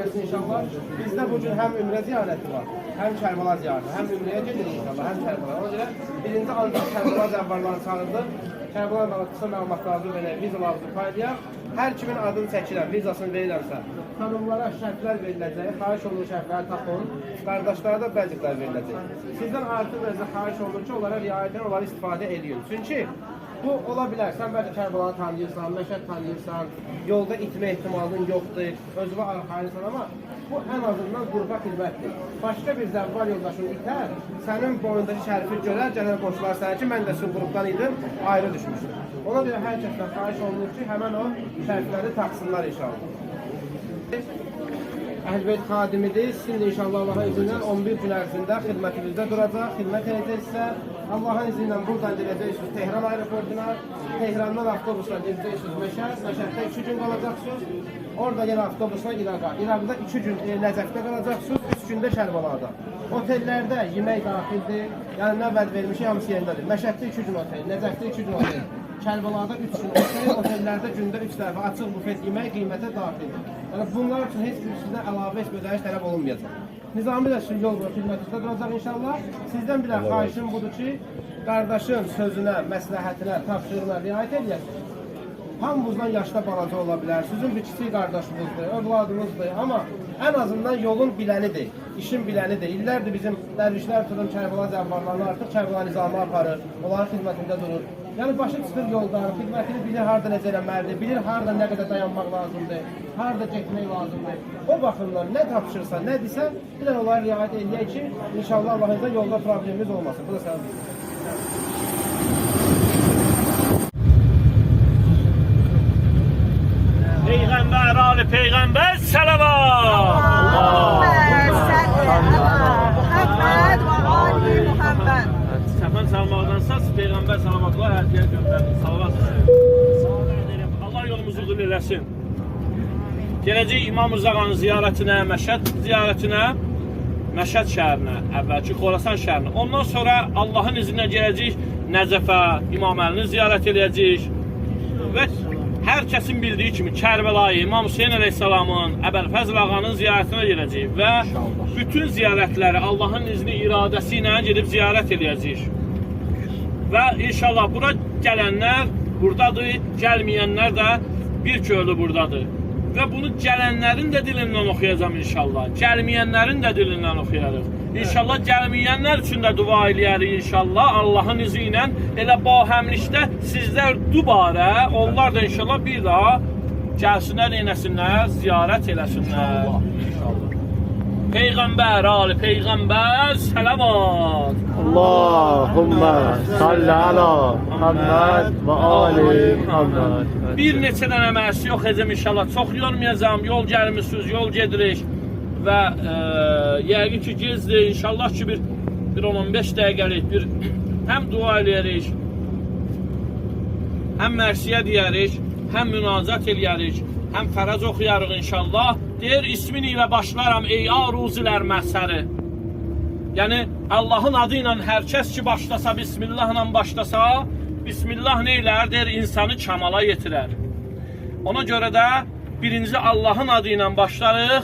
versin inşallah. Bizdə bugün həm ümrə ziyarəti var, həm Kərbala ziyarəti, həm ümrəyə gedirik inşallah, həm Kərbala. Ona görə birinci ancaq Kərbala zəvvarlarını çağırdı. Kərbala da qısa məlumatlarını verək, vizalarını paylayaq. Hər kimin adını çəkirəm, vizasını verirəmsə, xanımlara şərtlər veriləcək, xahiş olunur şərtləri tapın, qardaşlara da bəziklər veriləcək. Sizdən artıq özə xahiş olunur ki, onlara riayətən onları istifadə edin. Çünki bu ola bilər, sən bəlkə Kərbalanı tanıyırsan, Məşəd tanıyırsan, yolda itmə ehtimalın yoxdur, özünə arxayırsan, amma bu ən azından qurba xidmətdir. Başqa bir zəvvar yoldaşın itər, sənin boyundakı şərifi görər, gələr qoşular sənə ki, mən də sizin qrupdan idim, ayrı düşmüşdüm. Ona görə hər kəsdən xahiş olunur ki, həmən o şərifləri taxsınlar inşallah. Əhl-Beyt xadimidir, sizin inşallah Allah'a izindən 11 gün ərzində xidmətinizdə duracaq, xidmət edəcəksə, Allah'ın izindən buradan gedəcəksiniz Tehran aeroportuna, Tehrandan avtobusla gedəcəksiniz Məşəd, Məşəddə 2 gün qalacaqsınız, orada yenə avtobusla İraqa, İraqda 2 gün Nəcəfdə qalacaqsınız, 3 gündə Kərbalada. Otellərdə yemək daxildir, yəni nə vəd vermişik, hamısı yerindədir. Məşəddə 2 gün otel, Nəcəfdə 2 gün otel. Kərbalada 3 gün otel, otellərdə gündə 3 dəfə açıq bufet yemək qiymətə daxildir. Yəni bunlar üçün heç bir sizdən əlavə heç bir ödəniş tələb olunmayacaq. Nizami də şu yol xidmətinizdə duracaq inşallah. Sizdən bir xahişim budur ki, qardaşın sözünə, məsləhətinə, tapşırığına riayət edəsiniz. Hamımızdan yaşda balaca ola bilər, sizin bir kiçik qardaşınızdır, övladınızdır, amma ən azından yolun bilənidir, işin bilənidir. İllərdir bizim dərvişlər tutun Kərbala zəvvarlarını artıq Kərbala nizamı aparır, onların xidmətində durur. Yəni başı çıxır yoldan, xidmətini bilir harada necə eləməlidir, bilir harada nə qədər dayanmaq lazımdır, harada getmək lazımdır. O baxımdan nə tapşırsa, nə desə, bir də onları riayət edək ki, inşallah Allah'ınızda yolda problemimiz olmasın. Bu da sənin. Peyğəmbər, Ali Peyğəmbər, səlavat! Səfən salmaqdansa, Peyğəmbər salavatlar hər yerə göndərin. Salavat edirəm. Allah yolumuzu qul eləsin. Gələcək İmam Rızağanın ziyarətinə, Məşəd ziyarətinə, Məşəd şəhərinə, əvvəlki Xorasan şəhərinə. Ondan sonra Allahın izinlə gələcək Nəcəfə, İmam Əlini ziyarət edəcək və hər kəsin bildiyi kimi Kərbəlayı, İmam Hüseyin əleyhissalamın, Əbəlfəzl ağanın ziyarətinə gedəcəyik və bütün ziyarətləri Allahın izni iradəsi ilə gedib ziyarət edəcəyik. Və inşallah bura gələnlər buradadır, gəlməyənlər də bir köylü buradadır. Və bunu gələnlərin də dilindən oxuyacam inşallah, gəlməyənlərin də dilindən oxuyarıq. İnşallah gəlməyənlər üçün də dua eləyərik inşallah Allahın izi ilə. Elə bahəmlikdə sizlər dubarə, onlar da inşallah bir daha gəlsinlər, eləsinlər, ziyarət eləsinlər. Peyğəmbər, Ali Peyğəmbər, səlavat. Allahümmə salli ala Muhammed və Ali Muhammed. Bir neçə dənə mərsi yox edəcəm inşallah. Çox yormayacağım, yol gəlmişsiniz, yol gedirik. Və yəqin ki gezdir, inşallah ki bir 10-15 dəqiqəlik bir həm dua eləyərik, həm mərsiyə deyərik, həm münacat eləyərik, həm fərəz oxuyarıq inşallah. Deyir, ismin ilə başlaram ey aruzilər məhsəri. Yəni Allahın adı ilə hər kəs ki başlasa, Bismillahla başlasa, Bismillah neylər? Deyir, insanı kamala yetirər. Ona görə də birinci Allahın adı ilə başlarıq.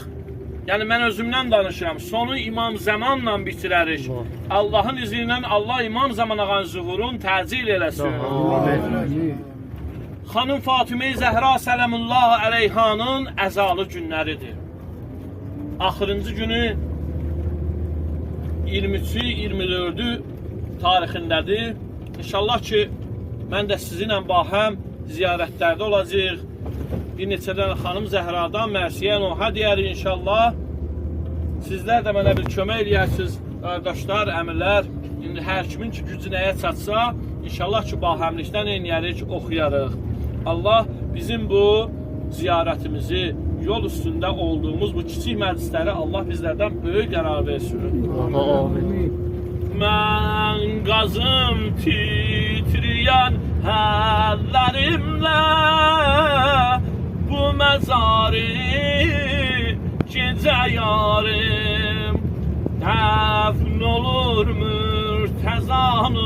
Yəni mən özümdən danışıram. Sonu İmam Zəmanla bitirərik. Allahın izni ilə Allah İmam Zəman ağanın zuhurun təcil eləsin. Xanım Fatimə-i Zəhra sələmullah əleyhanın əzalı günləridir. Axırıncı günü 23-ü, 24-ü tarixindədir. İnşallah ki mən də sizinlə bahəm ziyarətlərdə olacaq. Bir neçədən xanım Zəhradan mərsiyə noha deyərik inşallah. Sizlər də mənə bir kömək eləyərsiniz, qardaşlar, əmirlər. İndi hər kimin ki gücü nəyə çatsa, inşallah ki bahəmlikdən eləyərik, oxuyarıq. Allah bizim bu ziyarətimizi, yol üstündə olduğumuz bu kiçik məclisləri Allah bizlərdən böyük qərar versin. Mən qazım titriyən həllərimlə bu məzarı gecə yarım dəfn olur mürtəzanın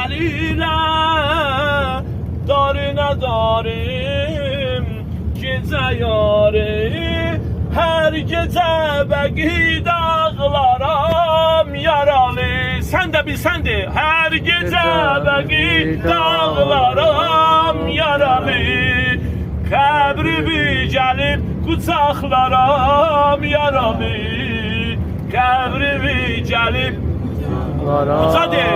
əlilə darına darım gecə yarı hər gecə bəqi dağlaram yaralı. Sən də bil, sən de. Hər gecə bəqi dağlaram yaralı. Qəbrimi gəlib qucaqlaram yaralı. Qəbrimi gəlib Uzadı.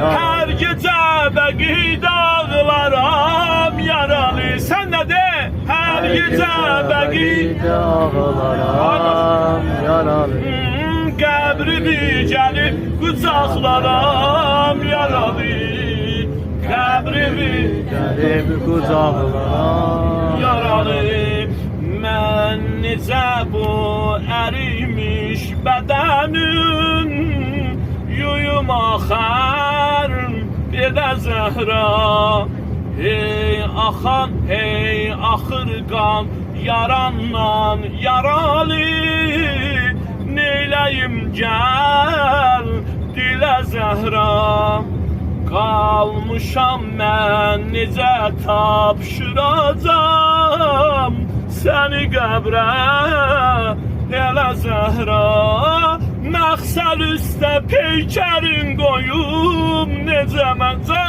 Hər gecə bəqi dağlaram yaralı. Sən nə de? Hər gecə bəqi dağlaram yaralı. Qəbrimi gəlib qucaqlaram yaralı. Qəbrimi gəlib qucaqlaram yaralı. Mən necə bu ərimiş bədənin yuyum axar belə zəhra. Hey axan, hey axır qan yarandan yaralı. Neyləyim gəl dilə zəhra. Qalmışam mən necə tapşıracam səni qəbrə elə zəhra. Məxsəl üstə peykərin qoyum necə məncə.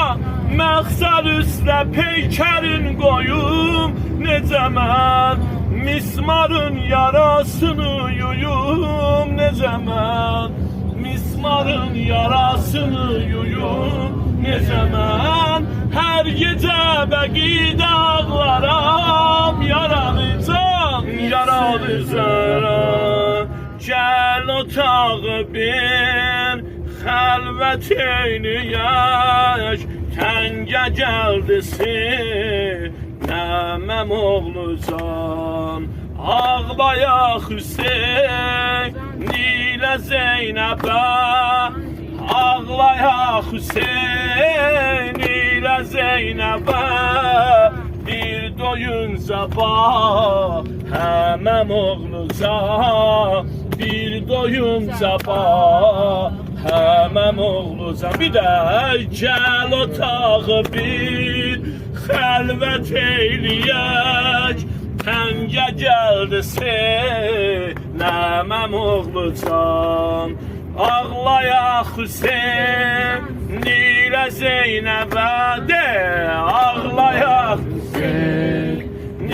Məxsəl üstə peykərin qoyum necə mən. Mismarın yarasını yuyum necə mən. Mismarın yarasını yuyum necə mən. Hər gecə bəqi dağlaram yaralı can, yaralı zara. Gəl otağı bir xəlvət eyniyək. Təngə gəldi sinəməm oğlu can. Ağlayaq Hüseyn ilə Zeynəbə. Ağlayaq Hüseyn ilə Zeynəbə. Bir doyun sabah həməm oğlu can. Bir doyun sabah həməm oğlu can. Bir də gəl otağı bir xəlvət eyləyək. Təngə gəldi sinəməm oğlu can. Ağlayaq Hüseyn ilə Zeynəbə de. Ağlayaq Hüseyn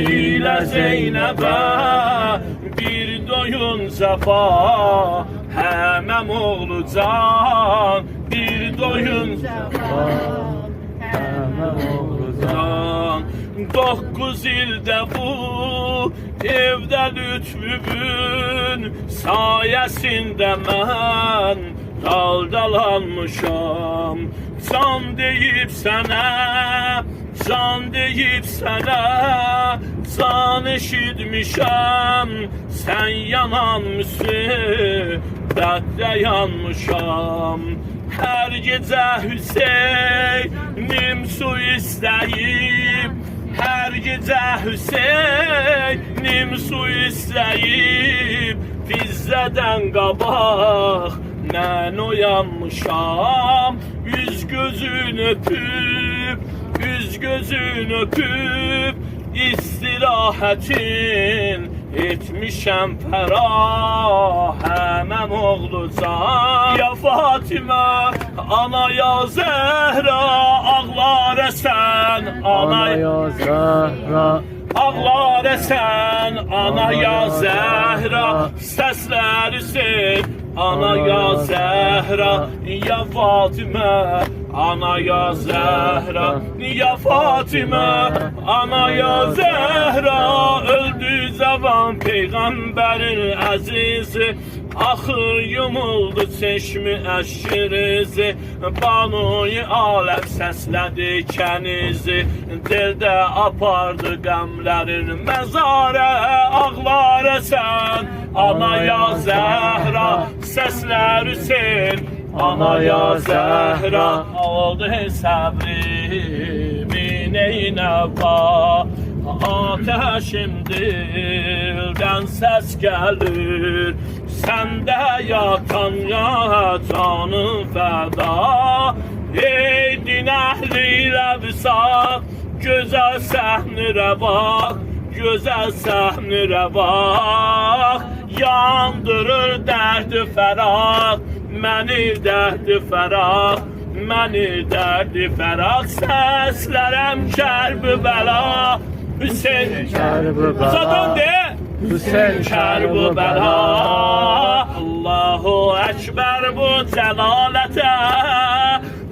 ilə Zeynəbə. Bir doyun sabah həməm oğlu can. Bir doyun sabah həməm oğlu can. 9 ildə bu evdə lütfübün sayəsində mən daldalanmışam. Can deyib sənə, can deyib sənə, can eşitmişəm. Sən yanan müsibətdə yanmışam. Hər gecə Hüseynim su istəyib. Hər gecə Hüseynim su istəyib. Fizzədən qabaq mən oyanmışam. Üz gözün öpüb, üz gözün öpüb. İstirahətin etmişəm fərah həməm oğlu can. Ya Fatimə, ana ya Zəhra, ağlar əsən, ana ya Zəhra. Ağlar əsən, ana ya Zəhra. Səslər Hüseyn, ana ya Zəhra. Ya Fatimə, ana ya Zəhra. Ya Fatimə, ana ya Zəhra. Öldü zavan peyğəmbərin əzizi. Axır yumuldu çeşmi əşkirizi. Banuy aləm səslədi kənizi. Dildə apardı qəmlərin məzarə. Ağlar əsən, ana ya Zəhra. Səslər Hüseyn, ana ya Zəhra. Oldu səbrimi neynəba. Ateşim dildən səs gəlir. Səndə yatan ya canım fəda. Ey din əhli ilə visaq, gözəl səhnirə bax, gözəl səhnirə bax. yandırır dərdi fəraq, məni dərdi fəraq, məni dərdi fəraq, səslərəm kərb-ü bəla, Hüseyin Kərb-ü bəla. Uzadan de. Hüseyin Kərb-ü bəla. Allahu Ekber bu cəlalətə,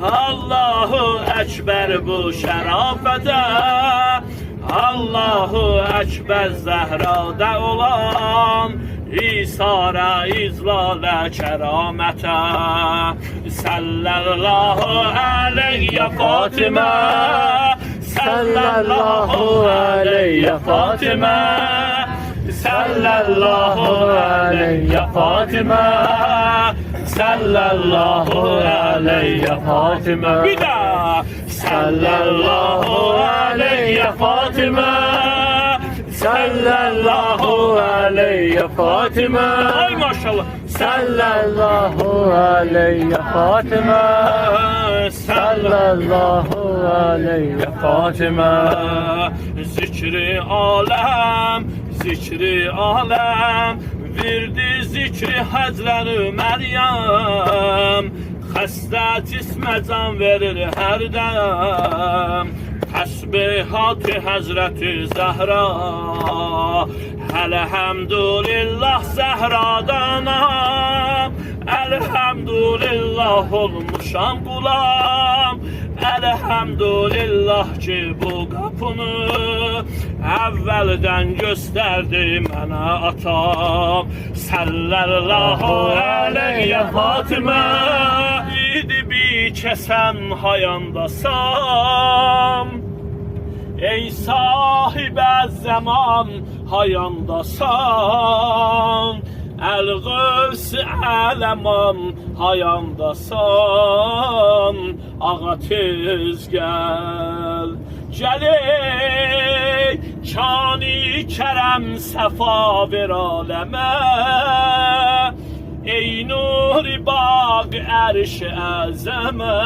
Allahu Ekber bu şərafətə, Allahu Ekber Zəhrada olan İsara izlalə kəramətə. Sallallahu aleyyə Fatimə, sallallahu aleyyə Fatimə, sallallahu aleyyə Fatimə, sallallahu aleyyə Fatimə. Bir daha. Sallallahu aleyyə Fatimə, sallallahu aleyyə Fatimə. Ay maşallah. Sallallahu aleyyə Fatimə, sallallahu aleyyə Fatimə. Zikri aləm, zikri aləm, verdi zikri Həzrəti Məryəm, xəstə cismə can verir hər dəm. Təsbihat-ı Həzrəti Zəhra, Elhamdülillah Zəhradanam, Elhamdülillah olmuşam qulam, Elhamdülillah ki bu qapını əvvəldən göstərdi mənə atam. Sallallahu aleyyə Fatimə, idi bir kəsən hayandasan, ey sahibə zaman hayandasan, Əl-Qövs ələman hayandasan, ağa tez gəl, gələk kani kərəm səfa ver aləmə, ey nuri baq ərş əzəmə,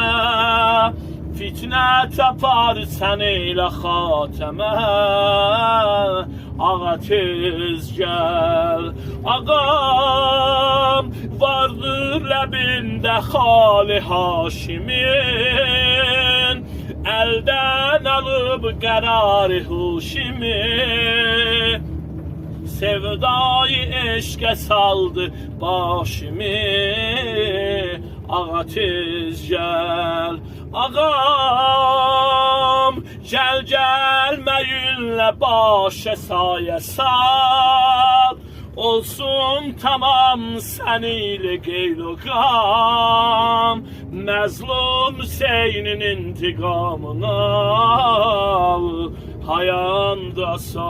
fitnə tapar sən eylə xatəmə, ağa tez gəl. Ağam vardır ləbində xali Haşimin, əldən alıb qərarı huşimi, sevdayı eşqə saldı başimi, ağa tez gəl. Ağam gəl gəlməyinlə başə sayə sal, olsun tamam sənilə qeyl o qam, məzlum Hüseynin intiqamını al, hayandasan.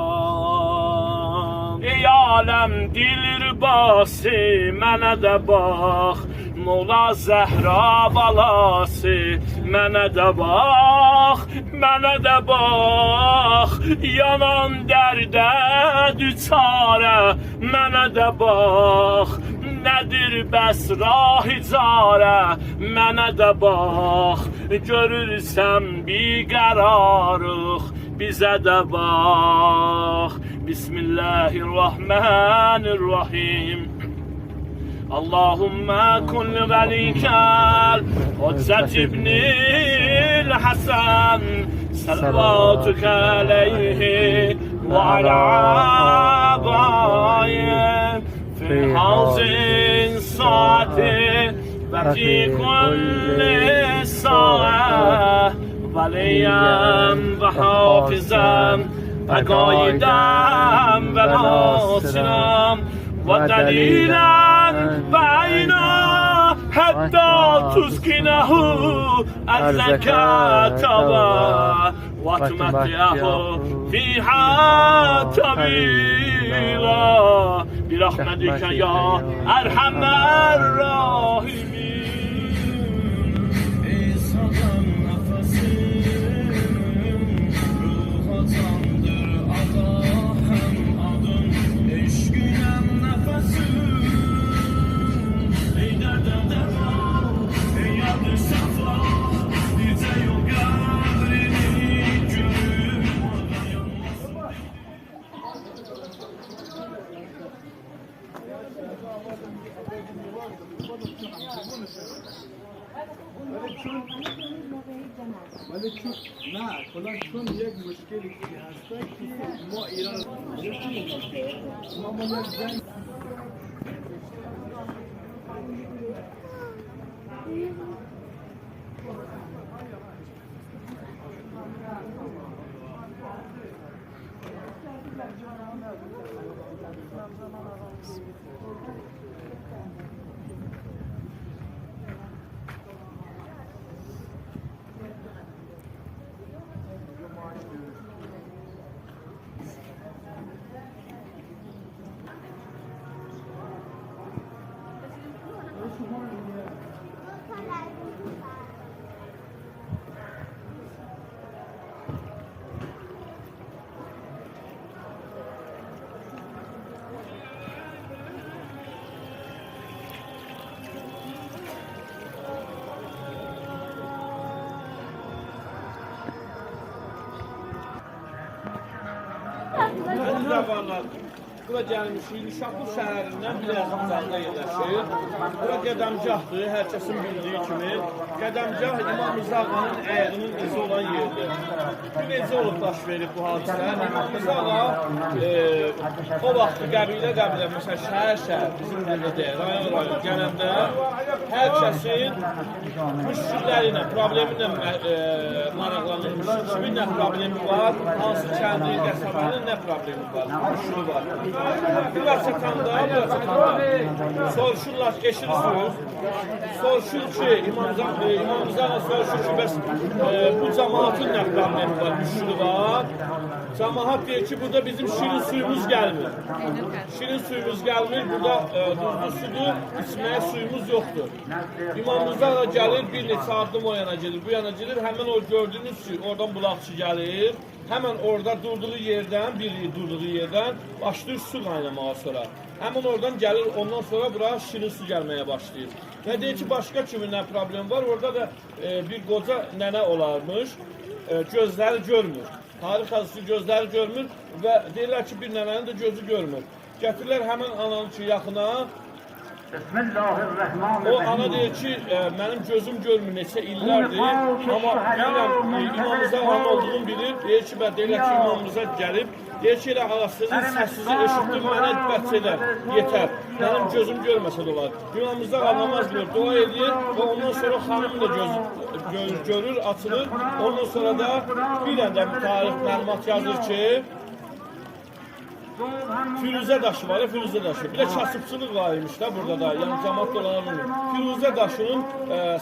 Ey aləm dilir bası, mənə də bax, Mola Zəhra balası, mənə də bax, mənə də bax, yanan dərdə düçarə, mənə də bax, nədir bəs rahi carə, mənə də bax, görürsən biqərarıq, bizə də bax. Bismillahirrahmanirrahim. Allahümme kun velikel Hüccet ibnil Hasan, salavatuke aleyhi ve ala abayim fi hazin saati ve fi kulli sa'a, veliyem ve hafizem ve gaidem ve nasirem ve delilen ve ayna hatta tuzkinehu el-zekata ve tümettiyahu fiha tabila bi rahmetike ya erhamer rahimin. ولی چون نه کلا چون یک مشکلی که هست که ما ایران ما یک جنگ Əziz ağalar, bura gəlmişik, Nişapur şəhərindən bir yaxın uzaqda yerləşir. Bura qədəmgahdır, hər kəsin bildiyi kimi. Qədəmgah İmam Rza Ağanın əyğinin izi olan yerdir. Bu necə olub baş verib bu hadisə? İmam Rza Ağa o vaxtı qəbilə, məsələn, şəhər, bizim nədə, rayon gələndə hər kəsin müşkilləri ilə, problemi ilə maraqlanırmış. Kimin nə problemi var, hansı kəndi, qəsəbənin nə problemi var, müşkili var. Bura çatanda, soruşurlar, eşirsiniz. Soruşur ki, İmam Rza Ağa soruşur ki, bəs bu cəmaatın nə problemi var, müşkili var. Cəmaat deyir ki, burada bizim şirin suyumuz gəlmir. Şirin suyumuz gəlmir, burada duzlu sudur, içməyə suyumuz yoxdur. İmam Rza Ağa gəlir, bir neçə addım o yana gedir, bu yana gedir, həmin o gördüyünüz suyu, oradan bulaqçı gəlir. Həmən orada durduğu yerdən, başlayır su qaynamağa sonra. Həmən oradan gəlir, ondan sonra bura şirin su gəlməyə başlayır. Və deyir ki, başqa kimin nə problem var? Orada da bir qoca nənə olarmış, gözləri görmür. Tarix yazısı gözləri görmür və deyirlər ki, bir nənənin də gözü görmür. Gətirirlər həmən ananın ki, yaxına. O ana deyir ki, mənim gözüm görmür neçə illərdir, amma bilirəm, İmam Rza Ağanın olduğunu bilir. Deyir ki, deyirlər ki, İmam Rza gəlib. Deyir ki, elə ağasızın səsizi eşitdim, mənə bəhs edər, yetər. Mənim gözüm görməsə də olar. İmam Rza Ağa namaz qılır, dua edir və ondan sonra xanım da görür, açılır. Ondan sonra da bir dənə tarix məlumat yazır ki, Firuzə daşı var ya, Firuzə daşı. Bir də kasıbçılıq var imiş da burada da, yəni cəmaat dolanır. Firuzə daşının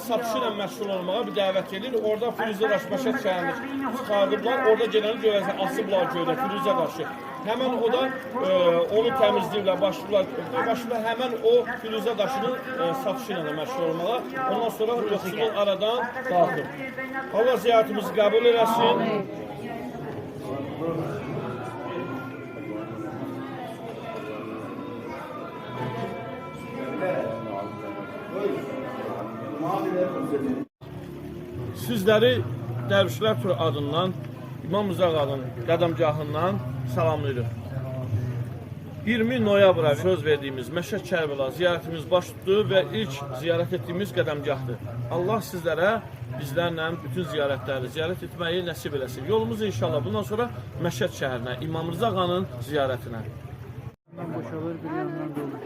satışı ilə məşğul olmağa bir dəvət edir. Orada Firuzə daşı Məşəd şəhərində çıxardıblar. Orada gələni görəsən, asıblar göydə Firuzə daşı. Həmən o da onu təmizləyirlər, başlayırlar həmən o Firuzə daşının satışı ilə məşğul olmağa. Ondan sonra yoxsulun aradan qalxır. Allah ziyarətimizi qəbul eləsin. Sizləri Dərvişlər Turu adından İmam Rza Ağanın qədəmgahından salamlayırıq. 20 noyabra söz verdiyimiz Məşəd Kərbəla ziyarətimiz baş tutdu və ilk ziyarət etdiyimiz qədəmgahdır. Allah sizlərə, bizlərlə bütün ziyarətləri ziyarət etməyi nəsib eləsin. Yolumuz inşallah bundan sonra Məşəd şəhərinə, İmam Rza Ağanın ziyarətinə. Boşalır, bir yandan dolur.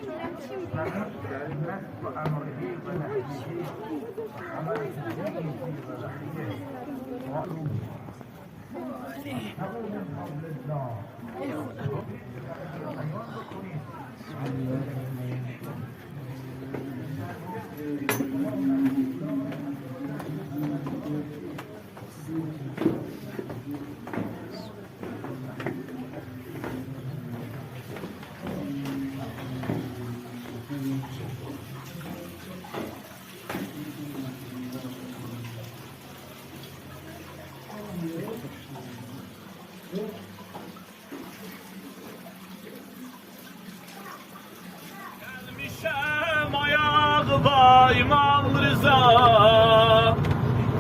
Gelmişem ayağıma İmam Rza,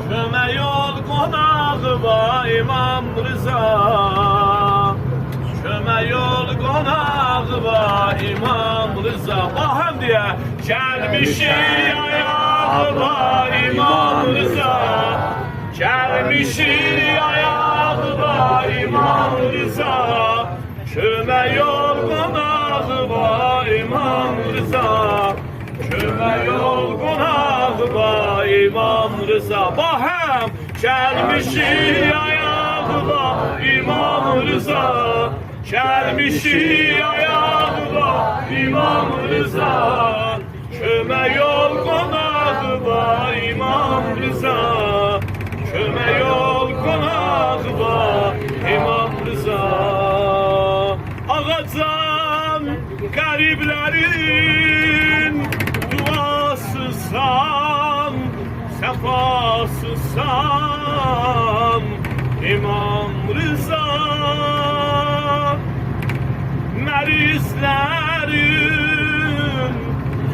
köme yol konağıma İmam Rza, köme yol konağıma İmam Rza. Ahem diye Gelmişik ayağına İmam Rıza, gelmişik ayağına İmam Rıza, köme yorgun ağıma İmam Rıza, köme yorgun ağıma İmam Rıza. Bahem gelmişik ayağına İmam Rıza, gelmişik ayağına İmam Rıza, köme yorgun ağıma İmam Rıza, köme yorgun ağıma İmam Rıza. Ağacan gariplerin duasısan, sefasısan İmam Rıza. Merizlerin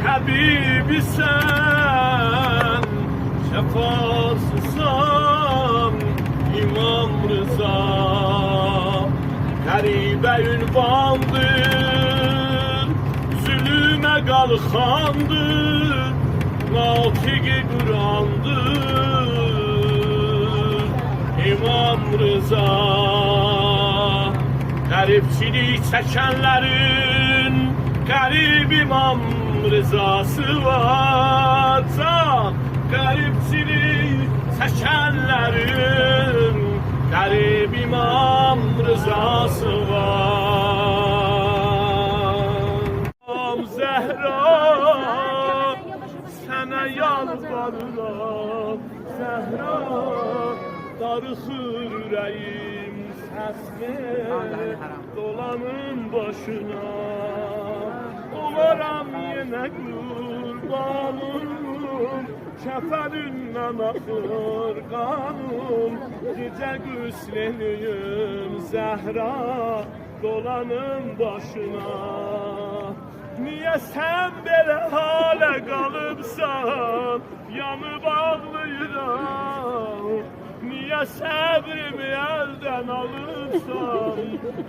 tabibi sen, şefasısan İmam Rıza. Garibe ünvandır, zulüme kalkandır, Natiki Kur'andır İmam Rıza. Garipçilik çekenlerin garip İmam Rızası var. Garipçilik çekenlerin garip İmam Rızası var. Zehra sana yalvarıram, Zehra darıxır ürəyim, səs ver dolanın başına. Olaram yenə qurbanım, kəfənindən axır qanım. Gecə qüsleniyim Zəhra dolanın başına. Niyə sən belə halə qalıbsan, yanıb ağlayıram. Niyə səbrimi əldən alıbsan,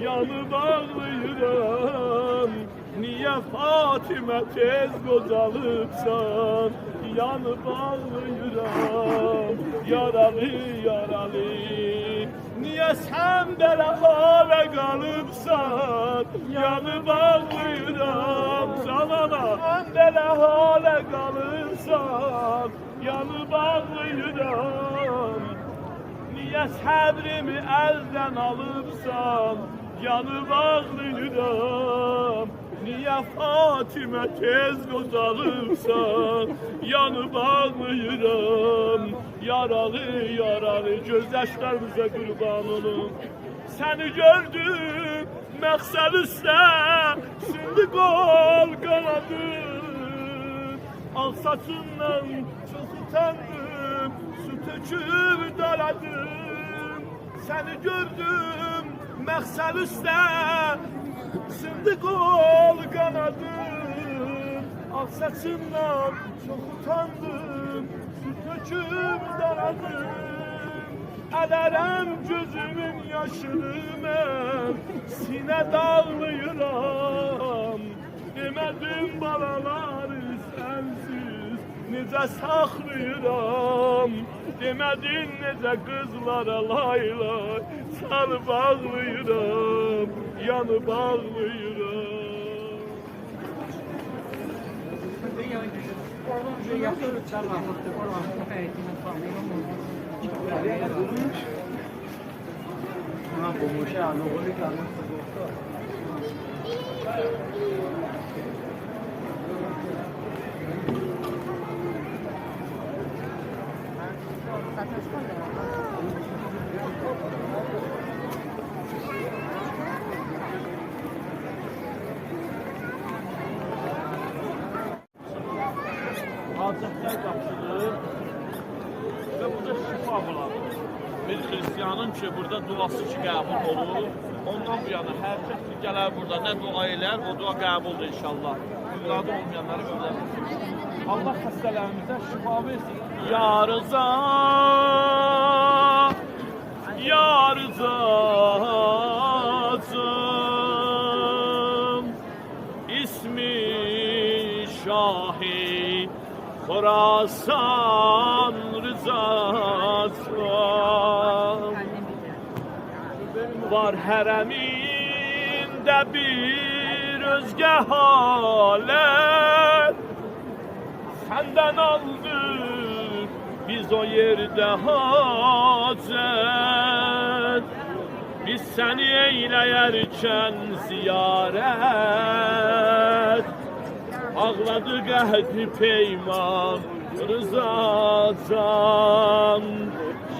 yanıb ağlayıram. Niyə Fatimə tez qocalıbsan, yanıb ağlayıram. Yaralı, yaralı. Niyə sən belə halə qalıbsan, yanıb ağlayıram. Canana, sən belə halə qalıbsan, yanıb ağlayıram. Niyə səbrimi əldən alıbsan, yanıb ağlayıram. Niyə Fatimə tez qocalıbsan, yanıb ağlayıram. Yaralı, yaralı, göz yaşlarımıza qurban olum. Səni gördüm, məqsəd üstə, sindi qol qanadım. Al saçından çox utandım, su töküb daladım. Səni gördüm, məqsəd üstə, sindi qol qanadım. Al saçından çox utandım, su töküb daladım. Ədərəm gözümün yaşını mən, sinə dağlayıram. Demədim balaları sənsiz, necə saxlayıram. Demədin necə qızlara laylay, sarıb ağlayıram, yanıb ağlayıram. Hacətlər qapısıdır və burada şifa var. Bir xristiyanın ki, burada duası ki qəbul olur. Ondan bu yana hər kəs ki, gələr burada nə dua elər, o dua qəbuldur inşallah. Övladı olmayanları böyle. Allah xəstələrimizdən şifa versin. Ya Rıza, Ya Rızacım, ismi şahi Khorasan rızası var hərəmində bir özgə halət səndən aldık biz o yerdə hacət biz səni eyləyərkən ziyarət ağladı qəhdi peyman rızacan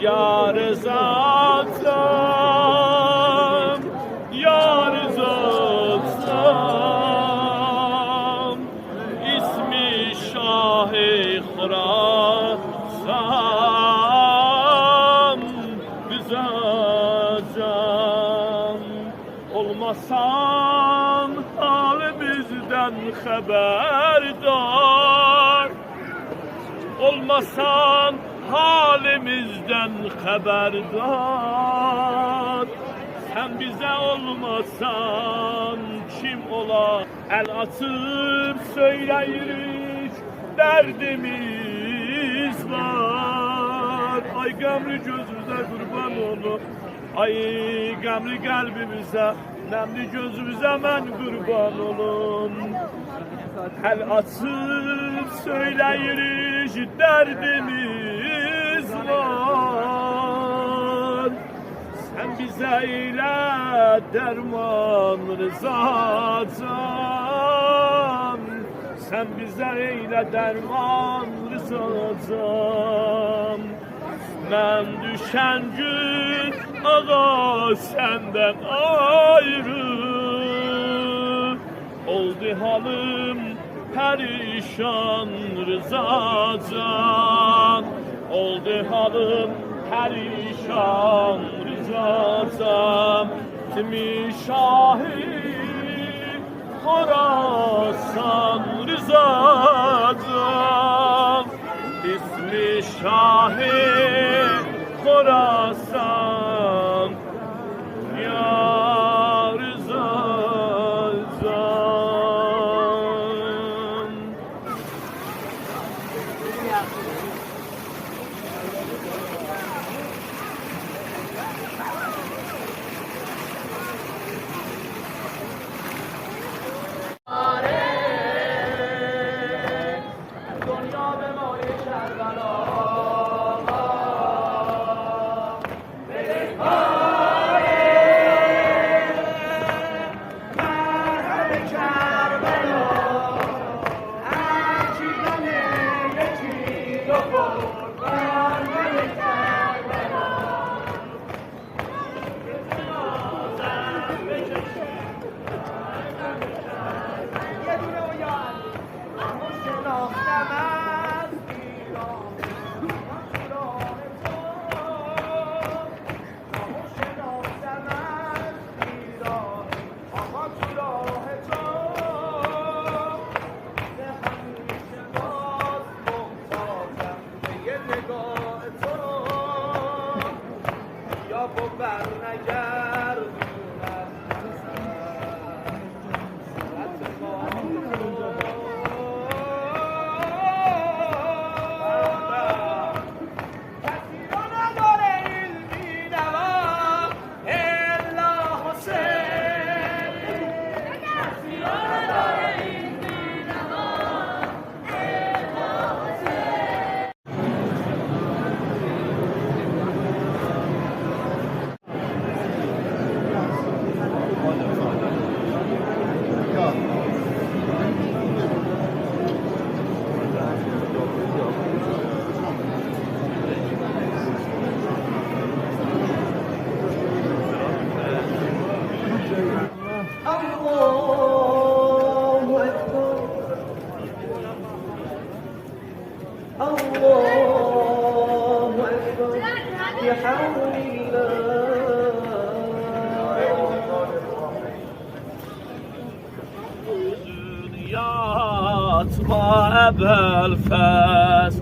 ya rızacan ya rızacan ismi şah-ı Khorasan rızacan olmasan halimizden haberdar olmasan halimizden haberdar sen bize olmasan kim ola el atıp söyleyirik derdimiz var ay gamlı gözümüze kurban olur ay gamlı kalbimize nemli gözümüze ben kurban olun el atıp söyleyirik derdimiz var sen bize eyle derman rızacan sen bize eyle derman rızacan ben düşen gün ağa senden ayrı oldu halim perişan rızacan oldu halim perişan rızacan ismi şahi Khorasan rızacan ismi şahi Khorasan ya rızacan Yatma ebel fes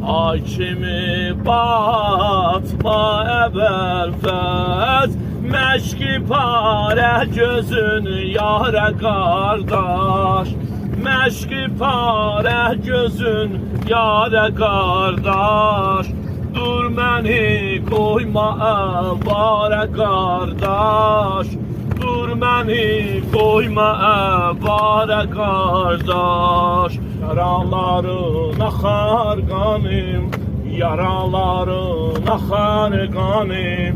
Hakimi batma ebel fes Meşki pare gözün yare kardeş eşki pare gözün yare kardeş. Dur məni koyma avare kardeş. Dur məni koyma avare kardeş. Yaraların axar qanım, yaraların axar qanım.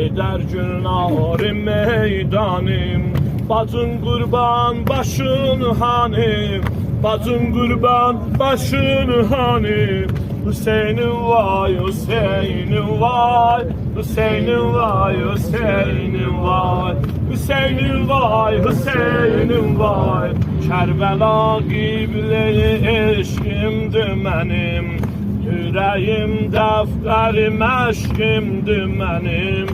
Eder günleri meydanım. Bacın qurban başın hanım, bacın qurban başın hanım. Hüseyin'im vay, Hüseyin'im vay, Hüseyin'im vay, Hüseyin'im vay, Hüseyin'im vay, Hüseyin'im vay. Kərbəla qibləyi eşqimdir mənim, yüreğim dəftərim əşqimdir mənim.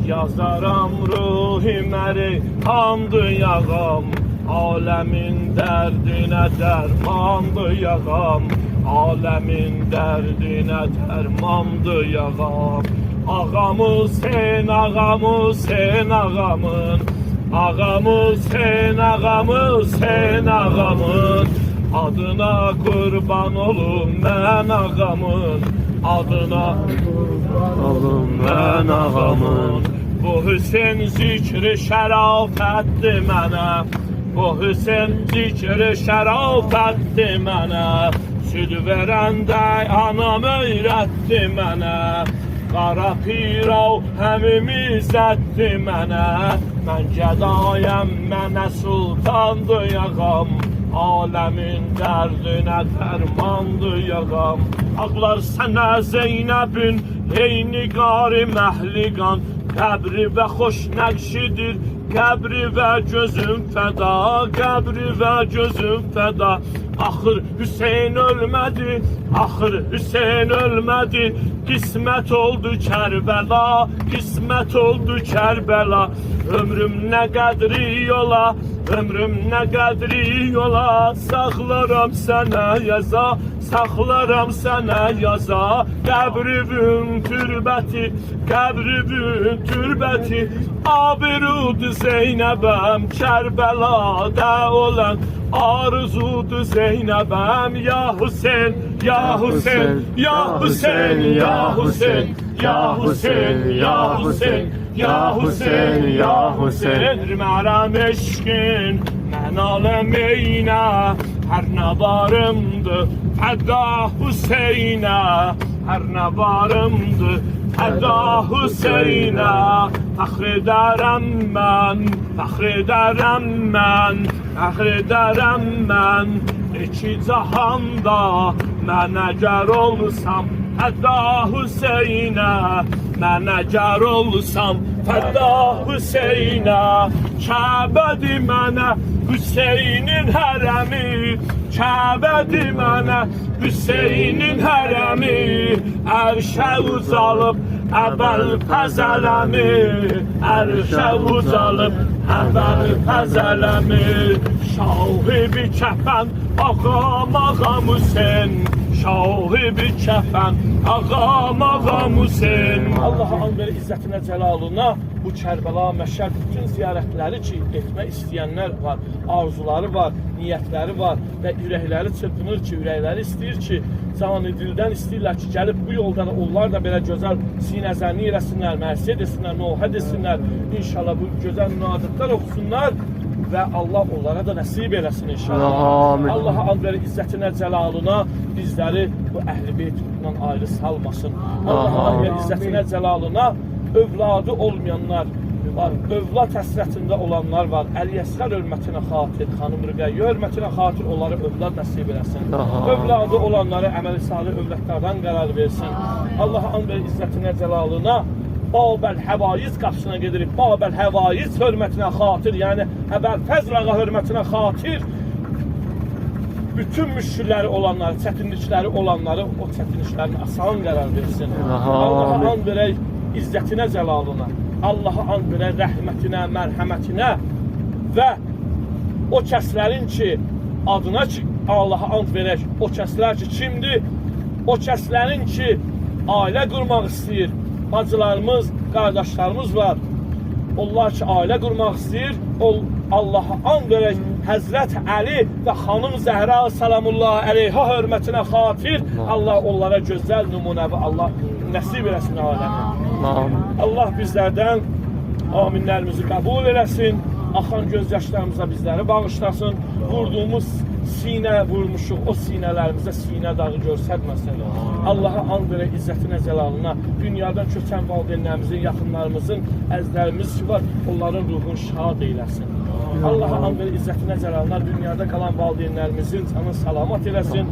Yazaram ruhimeri hamdı yağam, alemin derdine dermandı yağam, alemin derdine dermandı yağam. Ağamız sen, ağamız sen, ağamın, ağamız sen, ağamız sen, ağamın. Adına kurban olum ben ağamın, adına olum ben ağamın. Bu Hüseyin zikri şərafətdir mənə, bu Hüseyin zikri şərafətdir mənə. Süd verəndə anam öyrətdi mənə, qara pirav həmim izzətdir mənə. Mən gədayəm, mənə sultandır yağam, alemin dərdinə dərmandır yağam. Ağlar sənə Zeynəbin, ey niqari məhliqan, qəbri və xoş nəqşidir, qəbri və gözüm fəda, qəbri və gözüm fəda. Axır Hüseyin ölmədi, axır Hüseyin ölmədi, qismət oldu Kərbəla, qismət oldu Kərbəla. Ömrüm nə qədri yola, ömrüm nə qədri yola, saxlaram sənə yaza, saxlaram sənə yaza. Qəbribün türbəti, qəbribün türbəti, abirudu Zeynəbəm, Kərbəlada olan arzudu Zeynəbəm. Ya Hüseyin, ya Hüseyin, ya Hüseyin, ya Hüseyin, ya Hüseyin, ya Hüseyin, ya Hüseyin, ya Hüseyin. Mənim eşqin, mən aləmeynə, hər nə varımdır, fəda Hüseynə, hər nə varımdır, fəda Hüseynə. Fəxr edərəm mən, fəxr edərəm mən, fəxr edərəm mən. İki cahanda mən əgər olsam fəda Hüseynə, mən əgər olsam fəda Hüseynə. Kəbədir mənə Hüseynin hərəmi, Kəbədir mənə Hüseynin hərəmi. Ərşə uzalıb əbəl fəzələmi, ərşə uzalıb əbəl fəzələmi. Şahibi kəfən ağam ağam Hüseyin, şahibi kəfən ağam ağam Hüseyin. Allah'a and ver izzətinə cəlalına. Bu Kərbəla Məşəd bütün ziyarətləri ki etmək istəyənlər var, arzuları var, niyyətləri var və ürəkləri çırpınır ki, ürəkləri istəyir ki, canı dildən istəyirlər ki, gəlib bu yolda da onlar da belə gözəl sinəzənni eləsinlər, məhsiyyət etsinlər, nohəd etsinlər. İnşallah bu gözəl münacatlar oxusunlar və Allah onlara da nəsib eləsin inşallah. Amin. Allah'a and ver izzətinə cəlalına bizləri bu əhl-i beytindən ayrı salmasın. Allah'a and ver izzətinə cəlalına övladı olmayanlar var, övlad həsrətində olanlar var. Əliyəsğər hörmətinə xatir, xanım Rüqəyyə hörmətinə xatir onları övlad nəsib eləsin. Övladı olanları əməli salih övladlardan qərar versin. Allah'a and ver izzətinə cəlalına Babəl Həvaiz qapısına gedirik. Babəl Həvaiz hörmətinə xatir, yəni Əbəl Fəzl ağa hörmətinə xatir bütün müşkilləri olanları, çətinlikləri olanları o çətinliklərini asan qərar versin. Allah'a and verək izzətinə cəlalına, Allah'a and verək rəhmətinə, mərhəmətinə və o kəslərin ki adına ki Allah'a and verək, o kəslər ki kimdir? O kəslərin ki ailə qurmaq istəyir, bacılarımız, qardaşlarımız var. Onlar ki ailə qurmaq istəyir, Allah'a and verək Həzrət Əli və xanım Zəhra salamullah əleyha hörmətinə xatir Allah onlara gözəl nümunəvi Allah nəsib eləsin aləmə. Allah bizlərdən aminlərimizi qəbul eləsin. Axan göz yaşlarımıza bizləri bağışlasın. Vurduğumuz sinə vurmuşuq, o sinələrimizə sinə dağı görsətməsin. Allaha and verə izzətinə, cəlalına, dünyadan köçən valideynlərimizin, yaxınlarımızın, əzlərimiz ki var, onların ruhunu şad eyləsin. Allaha and verə izzətinə, cəlalına, dünyada qalan valideynlərimizin canını salamat eləsin.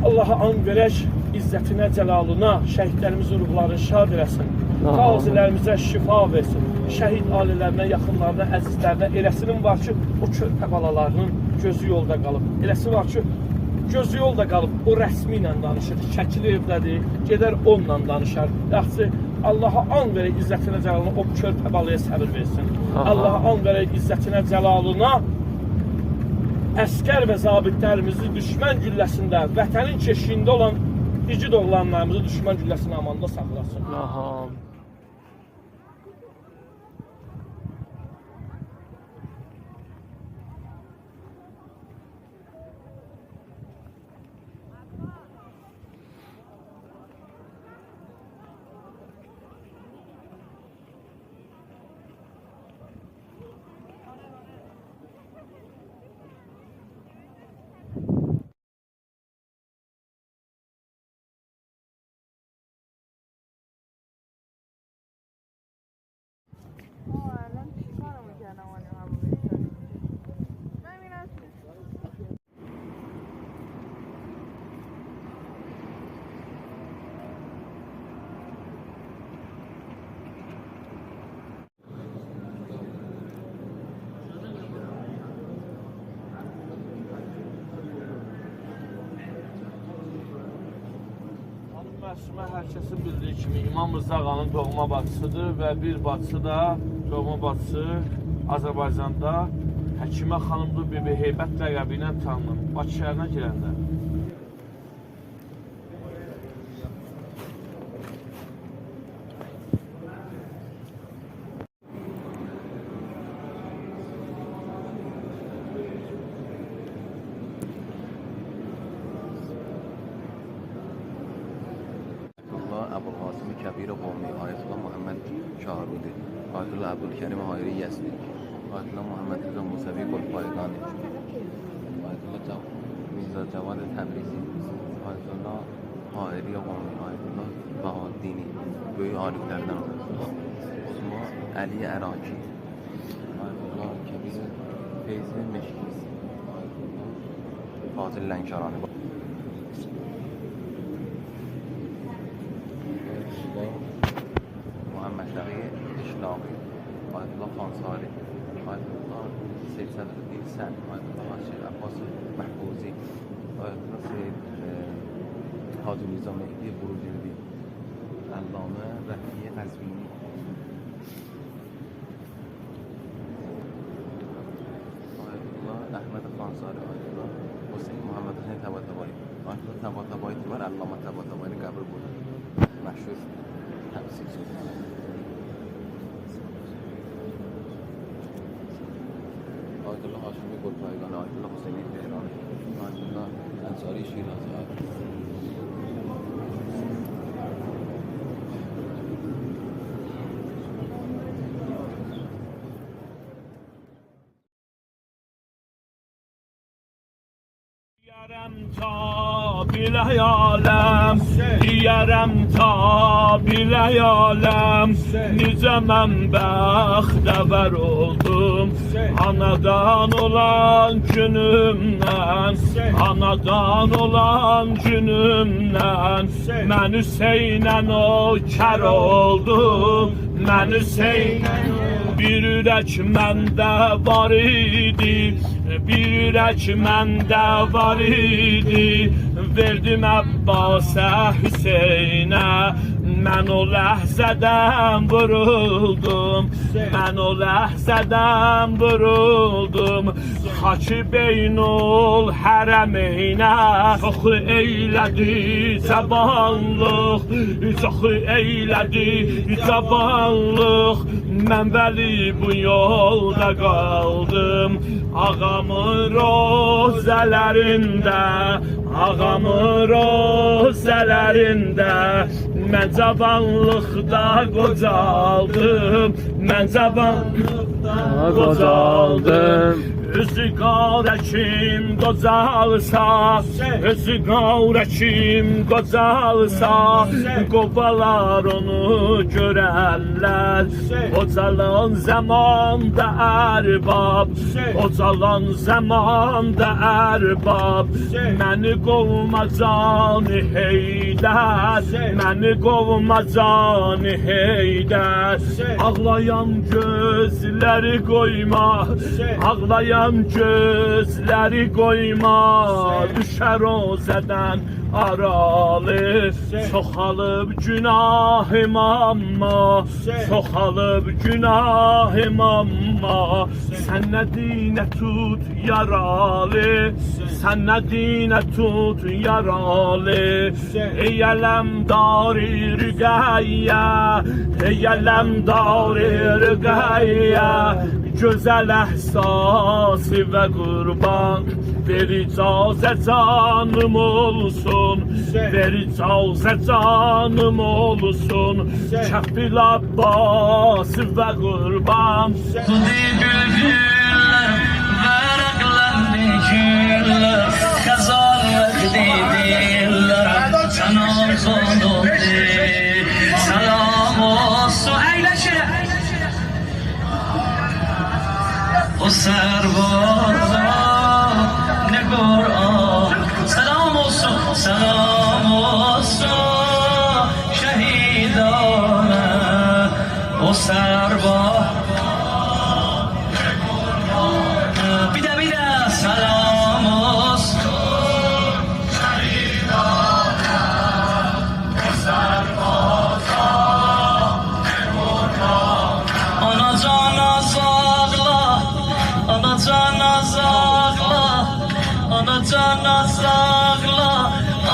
Allaha and verək izzətinə, cəlalına, şəhidlərimizin ruhlarını şad eləsin. Qazilərimizə şifa versin. Şəhid ailələrinə, yaxınlarına, əzizlərinə eləsinin var ki, o körpə balalarının gözü yolda qalıb. Eləsi var ki, gözü yolda qalıb, o rəsmi ilə danışır, şəkili evdədir, gedər onunla danışar. Yaxşı, Allaha an verək izzətinə, cəlalına, o körpə balaya səbir versin. Allaha an verək izzətinə, cəlalına, əskər və zabitlərimizi düşmən gülləsində, vətənin keşiyində olan igid oğlanlarımızı düşmən gülləsinin amanda saxlasın. Məsumə hər kəsin bildiyi kimi İmam Rıza Ağanın doğma bacısıdır və bir bacısı da doğma bacısı Azərbaycanda Həkimə xanımdır, Bibi Heybət ləqəbi ilə tanınır. Bakı şəhərinə girəndə. ابوالقاسم کبیر قمی، آیت الله محمد شاهرودی، آیت الله عبدالکریم حایری یزدی، آیت الله محمد رضا موسوی گلپایگانی، آیت الله میرزا جواد تبریزی، آیت الله حایری قمی، آیت الله بهادینی گوی عالی‌ترین شما علی عراقی، آیت الله کبیر فیض مشکی، آیت الله فاضل لنکرانی. محمد شقی اشلاقی، آیت الله خانساری، آیت الله سید صدرالدین سن، آیت الله شیخ عباس محفوظی، آیت الله سید حاجی میرزا مهدی بروجردی، علامه رفیع قزوینی، آیت الله احمد خانساری، آیت الله حسین محمد حسین طباطبایی، آیت الله طباطبایی و علامه طباطبایی قبر بود مشهور تفسیر شد. آیت الله هاشمی گلپایگان، آیت الله حسینی تهرانی، آیت الله انصاری شیرازی، تا bilayaləm, deyərəm ta bilayaləm, necə mən bəxtəvər oldum anadan olan günümdən, anadan olan günümdən. Mən Hüseynən o kər oldum, mən Hüseynən bir ürək məndə var idi, bir ürək məndə var idi, verdim Əbbasə Hüseynə, mən o ləhzədən vuruldum, mən o ləhzədən vuruldum. Xaki beynul hərəmeynə çox eylədi cavanlıq, çox eylədi cavanlıq. Mən bəli bu yolda qaldım. Ağamın rozələrində, ağamın rozələrində mən cavanlıqda qocaldım. Mən cavanlıqda qocaldım. Üzü qara kim qocalsa, üzü qara kim qocalsa, qovalar onu görərlər. Qocalan zamanda ərbab, qocalan zamanda ərbab, məni qovma canı Heydər, məni qovma canı Heydər. Ağlayan gözləri qoyma, ağlayan gözləri qoyma, düşər o zədən aralı. Çoxalıb günahım amma, çoxalıb günahım amma, sən nə dinə tut yaralı, sən nə dinə tut yaralı. Ey ələmdar-ı rüqəyyə, ey ələmdar-ı rüqəyyə, gözəl əhsası və qurban, ver icazə canım olsun, ver icazə canım olsun, Kəfil Abbas və qurban. Xudi bülbüller, vərəqləndi güller, xəzan vəqdi diller, sən arzundur, salam olsun, əyləşə. O servaza ne Kur'an, selam olsun şehidane. O serva ne Kur'an, bir de selam olsun şehidane. O servaza ne Kur'an, ana cana zağla, ana cana zağla, ana cana zağla,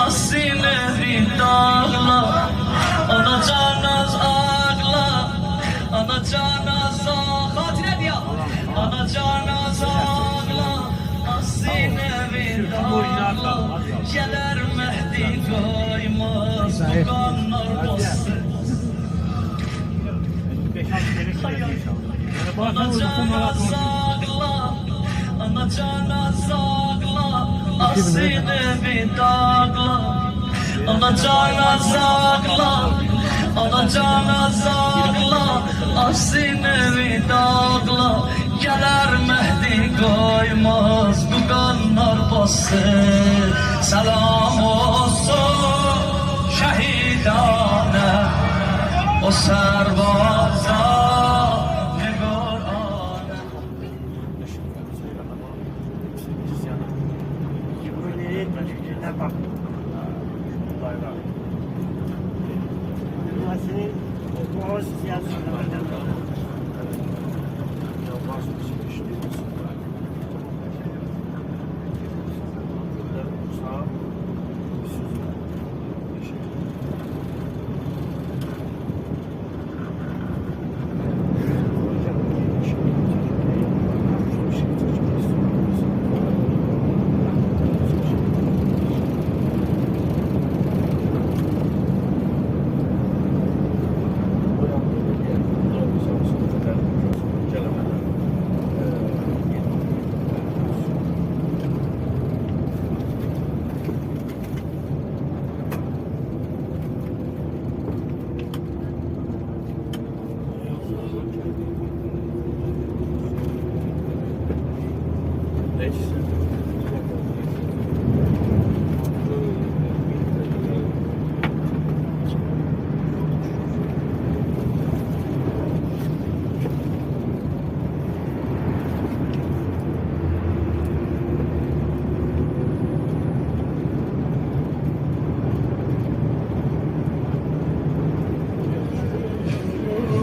asine bir dağla. Ana cana zağla, ana cana zağla, hatire diya. Ana cana zağla, asine bir dağla. Gelir Mehdi koymaz, bu kanlar bastı. Ana cana zağla, ana cana zağla, asine bir dağla. Ana cana zağla, ana cana zağla, asine bir dağla. Gelir Mehdi koymaz, bu kanlar bassın. Selam olsun şehidane, o servaza ne Kur'an.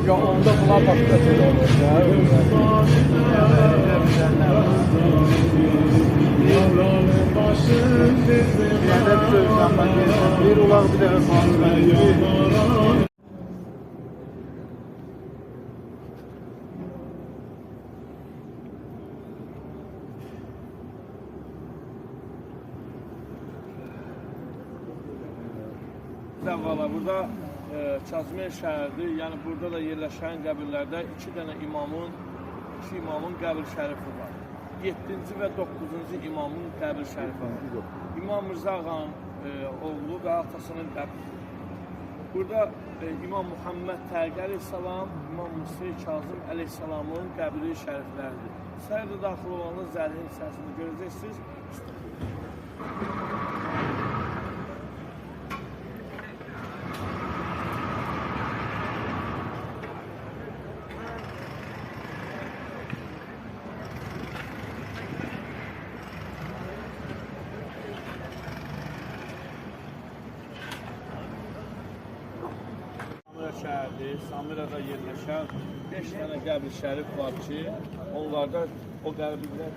Ya onda buna başkası da olur. Bir ulaq bir dəfə falan. Valla burada Kazmer şəhərdir. Yəni burada da yerləşən qəbirlərdə iki imamın qəbir şərifi var. 7-ci və 9-cu imamın qəbir şərifi var. İmam Mirzə Ağanın oğlu və atasının qəbri. Burada İmam Muhammed Təqiq əleyhissalam, İmam Musa Kazım əleyhissalamın qəbri şərifləridir. Səhərdə daxil olanın zərhin hissəsini görəcəksiniz. Şəhərdir, Samirada yerləşən 5 dənə qəbir şərif var ki, onlarda o qəbirlər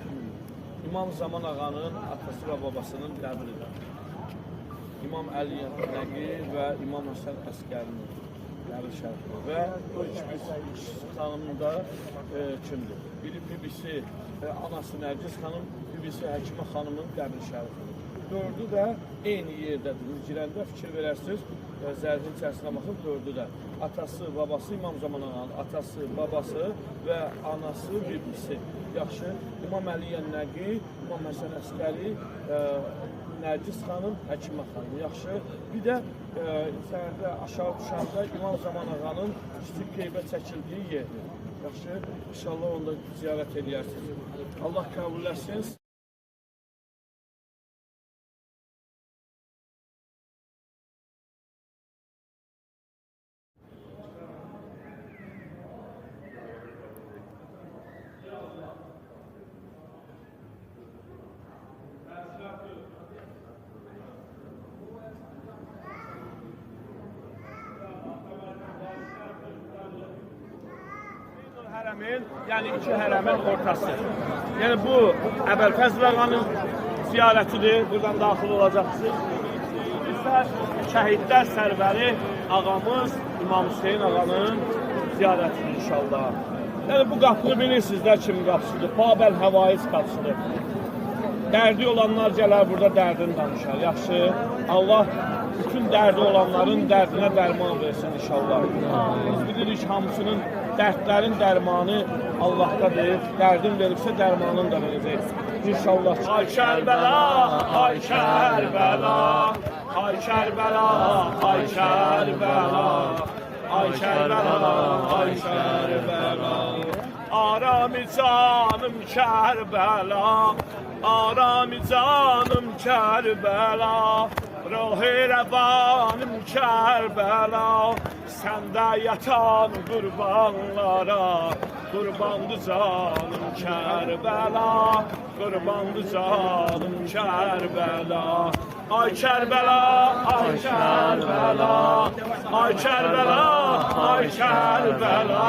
İmam Zaman Ağanın atası və babasının qəbridir. İmam Əli Nəqi və İmam Həsən Əskərinin qəbir şərifi və o ikisi xanımın da kimdir? Biri bibisi, anası Nərgiz xanım, bibisi Həkimə xanımın qəbir şərifidir. Dördü də eyni yerdədir. Girəndə fikir verərsiniz, zərhin içərisinə baxın, dördü də. Atası, babası İmam Zaman Ağanın, atası, babası və anası, bibisi. Yaxşı, İmam Əli Nəqi, İmam Həsən Əskəri, Nərgiz xanım, Həkimə xanım. Yaxşı, bir də səhərdə aşağı düşəndə İmam Zaman Ağanın kiçik qeybə çəkildiyi yerdir. Yaxşı, inşallah onu da ziyarət edərsiniz. Allah qəbul etsin. Yəni iki hərəmin ortası. Yəni bu Əbəlfəzl Ağanın ziyarətidir. Buradan daxil olacaqsınız. İsə şəhidlər sərvəri ağamız İmam Hüseyin Ağanın ziyarətidir inşallah. Yəni bu qapını bilirsiniz də kimin qapısıdır? Babel Həvaiz qapısıdır. Dərdi olanlar gələr burada dərdini danışar. Yaxşı, Allah bütün dərdi olanların dərdinə dərman versin inşallah. Biz bilirik hamısının dərdlərin dərmanı Allahdadır. Dərdin veribsə dərmanını da verəcək. İnşallah. Ay Kərbəla, ay Kərbəla, ay Kərbəla, ay Kərbəla, ay Kərbəla, ay Kərbəla. Arami canım Kərbəla, arami canım Kərbəla, ruhi rəvanım Kərbəla, səndə yatan qurbanlara, qurbandı canım Kərbəla, qurbandı canım Kərbəla. Ay Kərbəla, ay Kərbəla, ay Kərbəla, ay Kərbəla,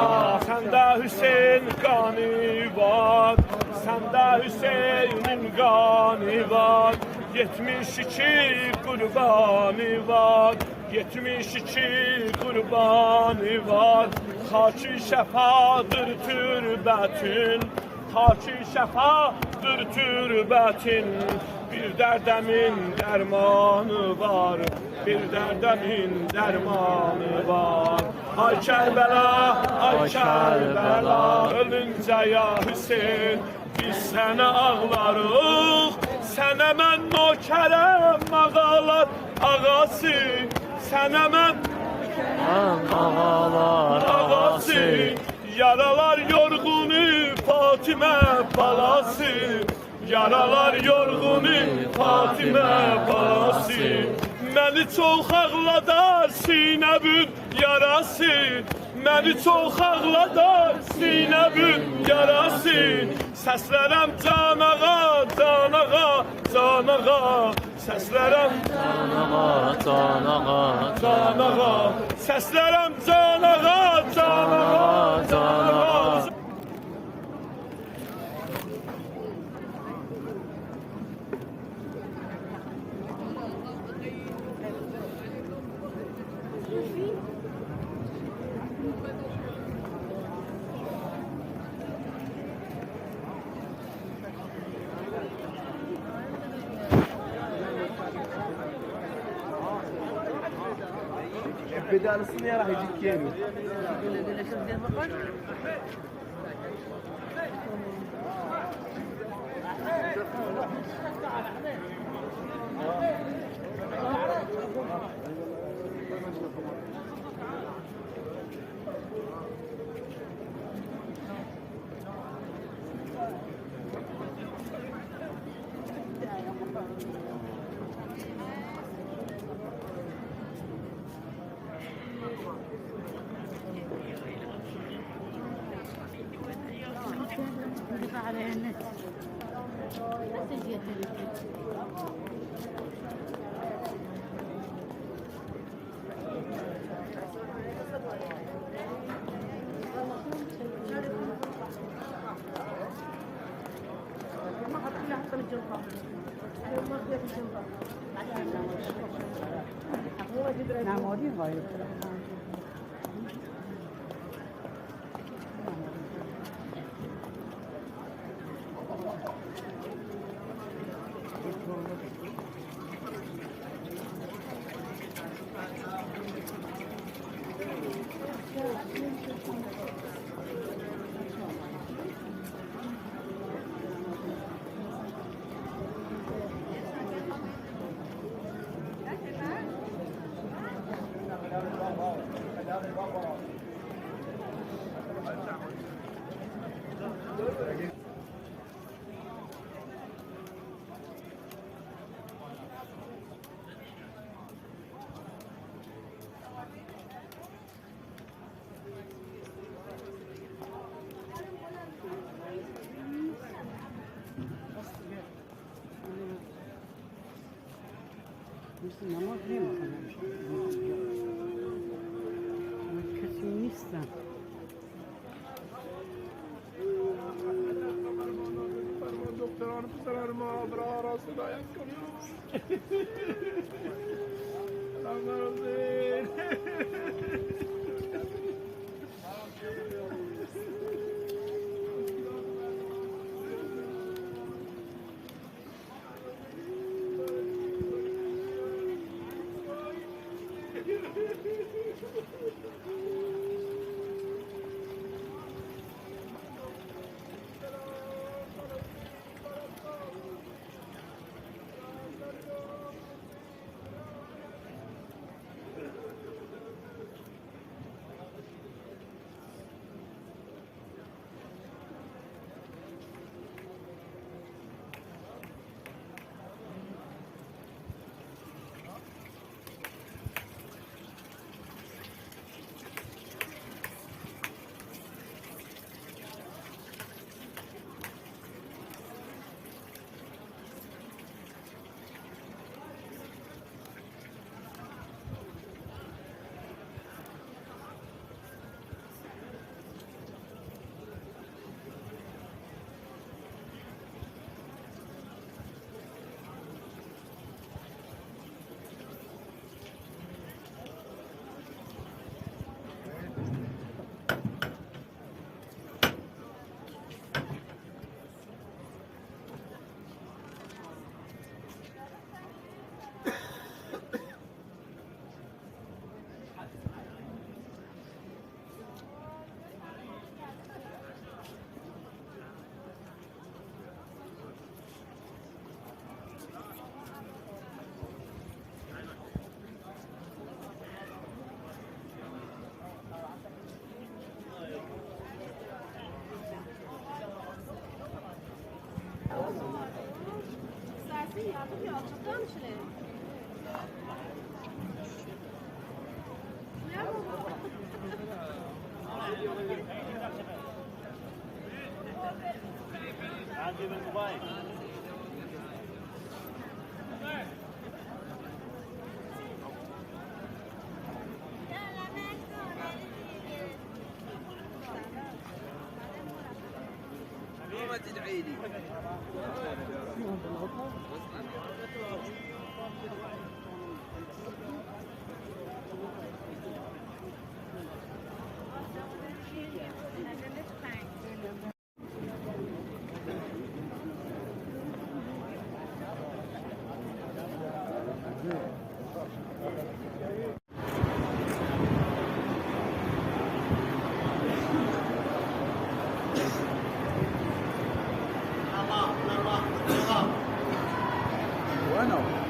səndə Hüseyin qanı var, səndə Hüseynin qanı var, 72 qurbanı var, 72 qurbanı var, Haki şəfadır türbətin, Haki şəfadır türbətin, bir dərdəmin dərmanı var, bir dərdəmin dərmanı var. Ay Kərbəla, ay Kərbəla, ölüncə ya Hüseyin, biz sənə ağlarıq, sənə mən nökərəm ağalar ağası, sənə mən ağalar ağası, yaralar yorğunu Fatimə balası, yaralar yorğunu Fatimə balası, məni çox ağladar sinəbün yarası, məni çox ağladar sinəbün yarası, səslərəm canağa, canağa, canağa, səslərəm canağa, canağa, canağa, səslərəm canağa, canağa, canağa. بدالسını ya راح يجيك كيلو على النت نمادی غایب مثل نماز نمیخونم کسی نیستم دکتران پسران ما برا راست هدایت کنید Ana.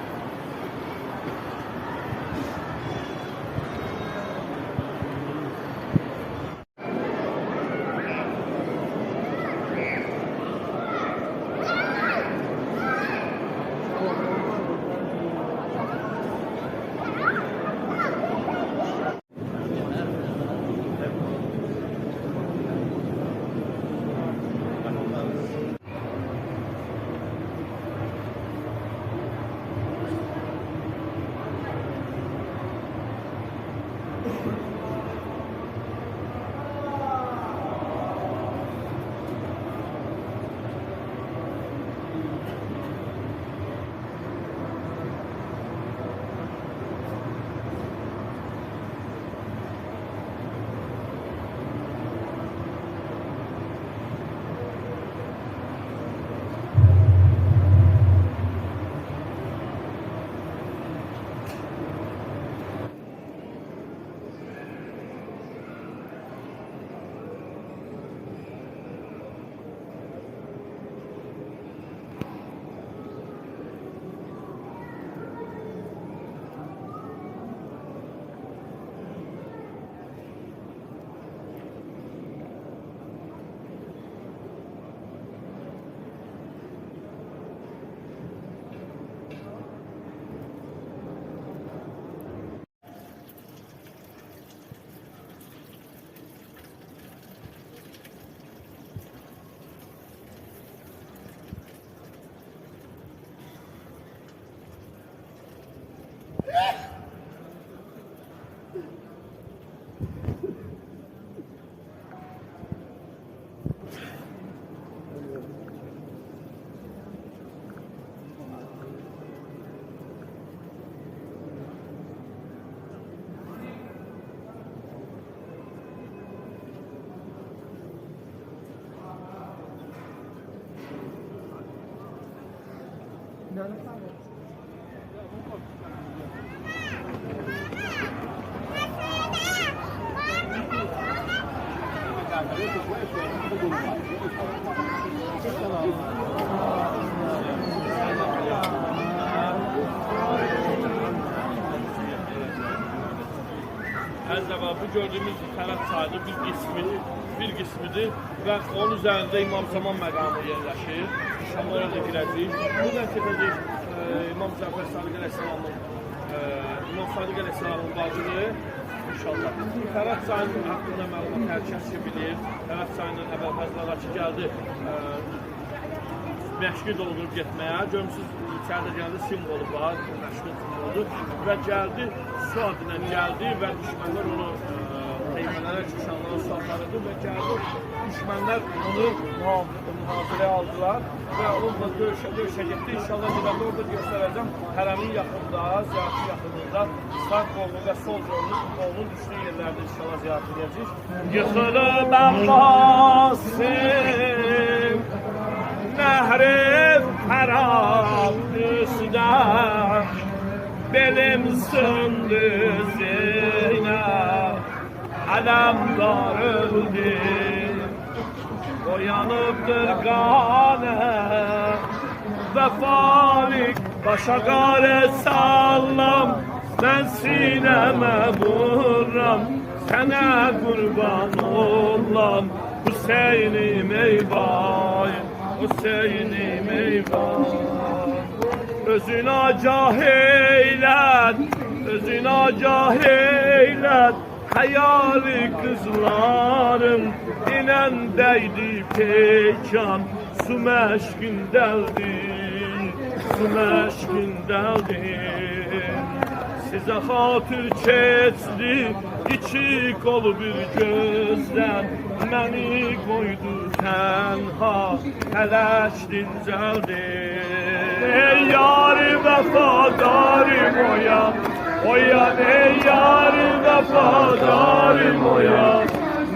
Əzəba bu gördüyümüz tərəf çayının bir qismidir və onun üzərində İmam Zaman məqamı yerləşir. İnşallah oraya da girəcəyik. Buradan keçəcək İmam Cəfər Sadiq Əleyhisselamın İmam Sadiq Əleyhisselamın bacıdır. İnşallah. Tərəf çayının haqqında məlumat hər kəs bilir. Tərəf çayının əvvəl-fəzlalar gəldi məşqi doldurub getməyə. Görmüsünüz, içəridə gəldi, simvolu var, məşqi simvoludur və gəldi, su adına gəldi və düşmənlər onu teymənlərə çıxışanlara su aparırdı və gəldi, düşmənlər onu mühafirəyə aldılar və onunla döyüşə getdi. İnşallah gedəndə orada göstərəcəm, hərəmin yaxında, ziyarətin yaxınında sağ qolunu və sol qolunun düşdüyü yerlərdə inşallah ziyarət edəcək. Yıxılıb Əbbasim Nehri Ferabüs'de belim söndü Zeynep alemdar öldü uyanıptır gane vefalik başa gare sallam ben sineme vuram sana kurban olan Hüseyin'im eyvah Hüseyin'im eyvah özün acah eylət özün acah eylət hayali kızlarım inen değdi pekan su meşkindeldi su meşkindeldi size hatır keçdi iki kolu bir gözden məni koydu tenha telaş dincəldi ey yari vəfadarım oyan ey yari vəfadarım oyan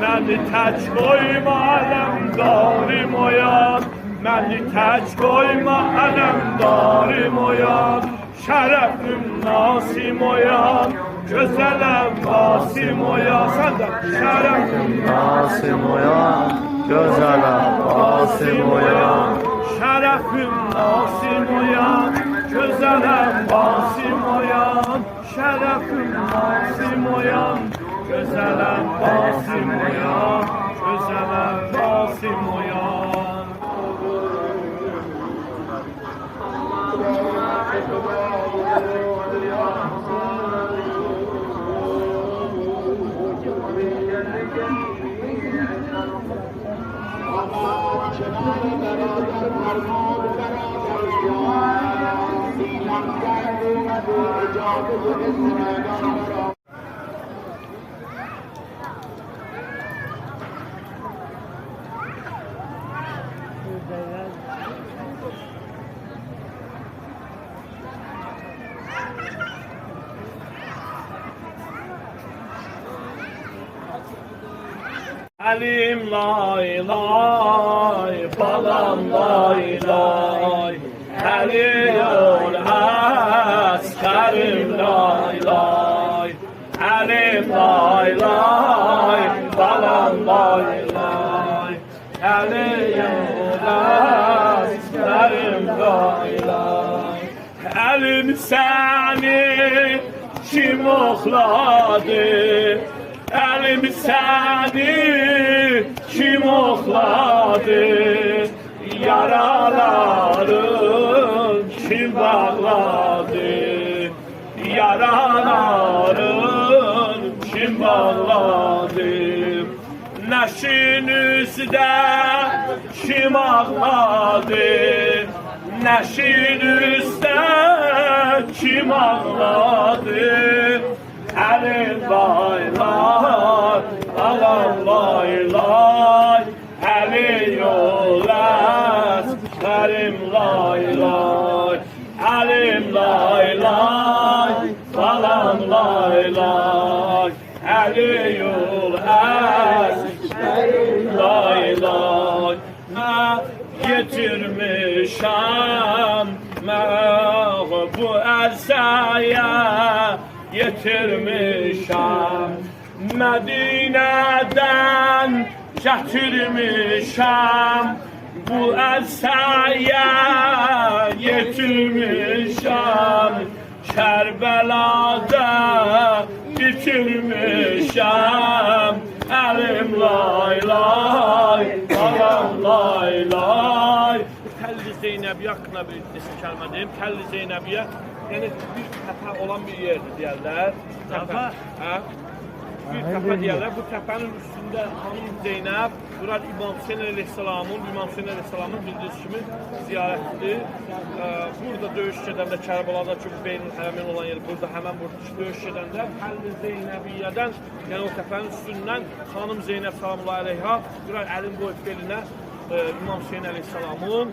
məni tək qoyma ələmdarım oyan məni tək qoyma ələmdarım oyan şərəfim nasim oyan güzel Abbasim oyan sen de şərəfim Nasim oyan, güzel Abbasim oyan, şərəfim nasim oyan güzel Gözələm Basim oyan, şərəfim Basim oyan. Gözələm Basim oyan, gözələm Basim oyan. Əlim lay lay, balam lay lay. Əli yol əskerim lay lay. Əlim lay lay, balam lay lay. Əli yol əskerim lay lay. Əlim səni kim oxladı? Əlim səni kim oxladı? Yaralarım kim bağladı? Yaralarım kim bağladı? Nəşin üzdə kim ağladı? Nəşin üzdə kim ağladı? Əlim lay lay, balam lay lay. Əli yol əskerim lay lay. Əlim lay lay, balam lay lay. Əli yol əskerim lay lay. Nə getirmişəm mən bu ərsəyə, getirmişəm Mədinədən, gətirmişəm bu ərsəyə, getirmişəm Kərbəlada, bitirmişəm. Əlim lay lay, balam lay lay. Təlli Zeynəbiyə haqqında bir neçə kəlmə deyim. Təlli Zeynəbiyə yəni bir təpə olan bir yerdir deyərlər. Təpə? Hə? Bir təpə deyərlər. Bu təpənin üstündə xanım Zeynəb, burada İmam Hüseyin əleyhissalamın bildiğiniz kimi ziyarətdir. Burada döyüş gedəndə Kərbəlada ki, bu Beynül Hərəmin olan yeri, burada həmən burada döyüş gedəndə Təlli Zeynəbiyyədən, yəni o təpənin üstündən xanım Zeynəb salamullahi əleyha burada əlin qoyub belinə İmam Hüseyin əleyhissalamın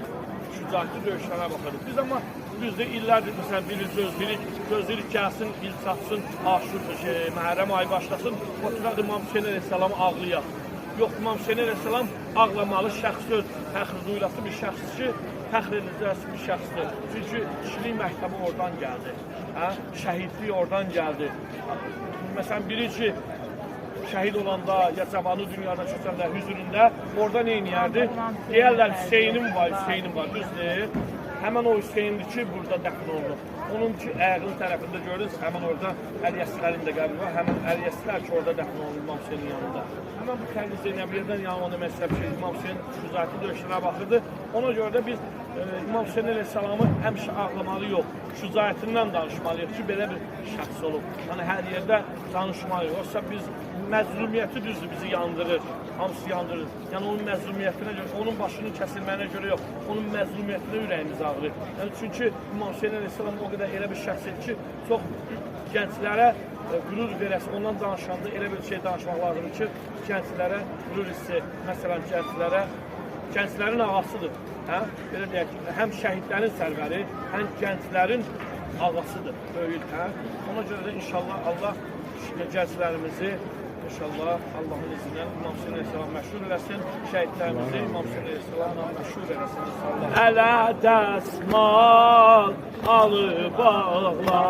şücaətli döyüşlərə baxırıq. Biz amma düzdür, illərdir, məsələn, gözləyirik gəlsin, il çatsın, Aşur, Məhərrəm ayı başlasın, oturaq İmam Hüseyin əleyhissalamı ağlayaq. Yox, İmam Hüseyin əleyhissalam ağlamalı şəxsdir, fəxr duyulası bir şəxsdir ki, fəxr ediləcəsi bir şəxsdir. Çünki kişilik məktəbi oradan gəldi, şəhidlik oradan gəldi. Məsələn, biri ki, şəhid olanda, ya cavanı dünyadan keçəndə, hüzüründə, orada neyniyərdi? Deyərlər, Hüseynim var, düzdür. Həmən o Hüseyindir ki, burada dəfn olunur. Onun ki, ayağının tərəfində görürüz, həmən orada Əliyəslərin də qəbri var. Həmən Əliyəslər ki, orada dəfn olunur İmam Hüseynin yanında. Həmən bu Təlli Zeynəbiyyədən yəni onu məsəb ki, İmam Hüseyin şücaətli döyüşlərə baxırdı. Ona görə də biz İmam Hüseyin əleyhissalamı həmişə ağlamalı yox, şücaətindən danışmalıyıq ki, belə bir şəxs olub. Yəni, hər yerdə danışmalıyıq. Yoxsa biz məzlumiyyəti düzdür, bizi yandırır, hamısı yandırır. Yəni, onun məzlumiyyətinə görə, onun başının kəsilməyinə görə yox, onun məzlumiyyətinə ürəyimiz ağrır. Yəni, çünki İmam Hüseyin əleyhissalam o qədər elə bir şəxsdir ki, çox gənclərə qürur verəsə, ondan danışanda elə bir şey danışmaq lazımdır ki, gənclərə qürur hissi, məsələn, gənclərin ağasıdır. Belə deyək ki, həm şəhidlərin sərvəri, həm gənclərin ağasıdır, böyük. Ona görə də inşallah Allah gənclərimizi, inşallah Allahın izni ilə İmam Hüseyin əleyhissalam məşhur eləsin, şəhidlərimizi İmam Hüseyin əleyhissalamla məşhur eləsin inşallah. Ələ dəsmal alıp ağla,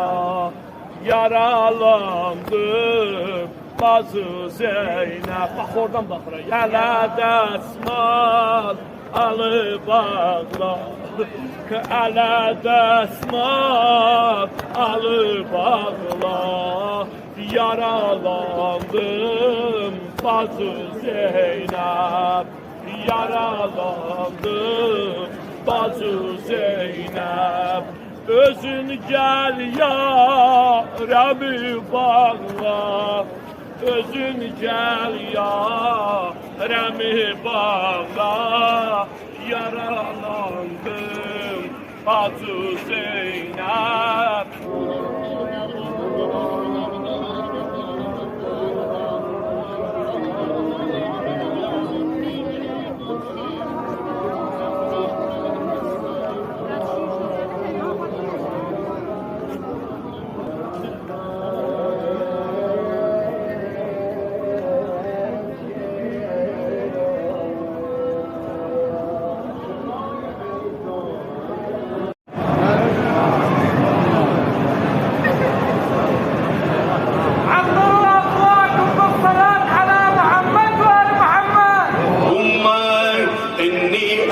yaralandım bazı Zeynəb. Bax, oradan baxıraq. Ələ dəsmal alıp ağla, ələ dəsmal alıp ağla. Yaralandım bacı Zeynep, yaralandım bacı Zeynep. Özün gel ya Rabbi bağla, özün gel ya Rabbi bağla. Yaralandım bacı Zeynep.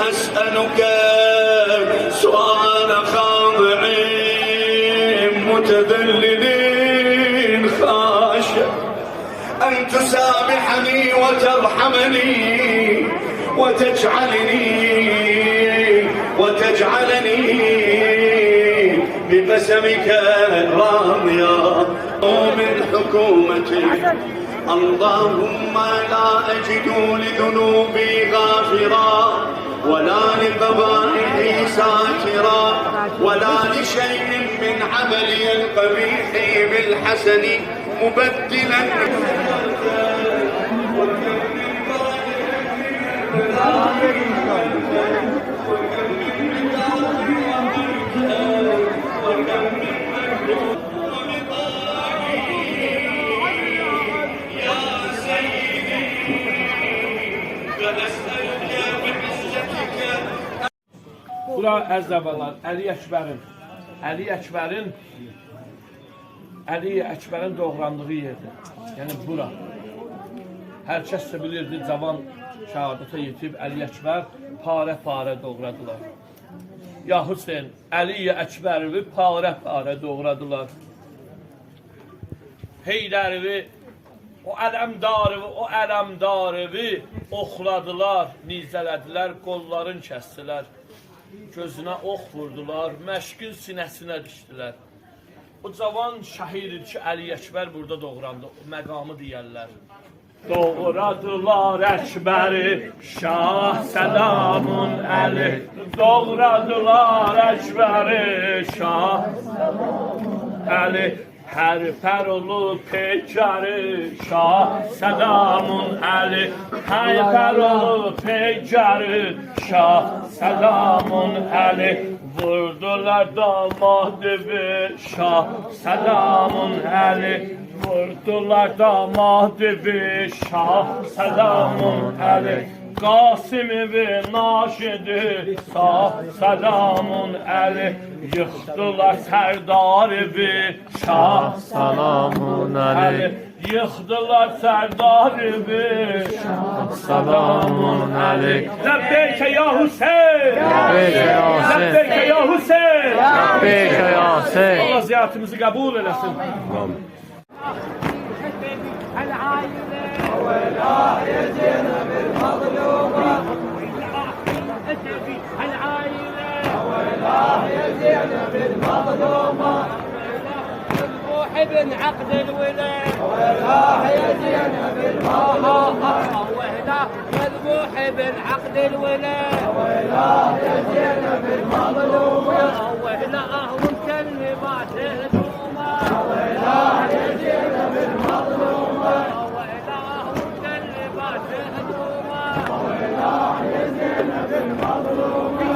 أسألك سؤال خاضع متذلل خاشع أن تسامحني وترحمني وتجعلني بقسمك راضيا من حكومتك. اللهم لا أجد لذنوبي غافرا ولا لقبائحي ساترا ولا لشيء من عملي القبيح بالحسن مبدلا. Bura əzəbələr, Əli Əkbərin doğrandığı yerdir. Yəni bura. Hər kəs də bilirdi, cavan şəhadətə yetib Əli Əkbər parə doğradılar. Ya Hüseyin, Əli Əkbəri parə doğradılar. Heydəri, o ələmdarı oxladılar, nizələdilər, qollarını kəsdilər. Gözünə ox vurdular, məşqin sinəsinə düşdülər. O cavan şəhid ki, Əli Əkbər burada doğrandı, məqamı deyərlər. Doğradılar Əkbəri, Şah Səlamun Əli. Doğradılar Əkbəri, Şah Əli. Hər pər olub peykarı, Şah Səlamun Əli. Hər pər olub peykarı, Şah Səlamun Əli. Vurdular damadı bir, Şah Səlamun Əli. Vurdular damadı bir, Şah Səlamun Əli. Qasimi ve naşidi, Şah Səlamun Əli. Yıxdılar sərdarı bir, Şah Səlamun Əli. Yıxdılar sərdarı bir, Şah Səlamun Əli. Ləbbeyke ya Hüseyin, Ləbbeyke ya Hüseyin, Ləbbeyke ya Hüseyin, Ləbbeyke ya Hüseyin. Allah ziyaretimizi kabul eylesin. ابن عقد الولاء والله يا زينب المظلومة وهنا مذبوح ابن عقد الولاء والله يا زينب المظلومة وهنا أهون كلمات هدومة والله يا زينب المظلومة وهنا أهون كلمات هدومة والله يا زينب المظلومة.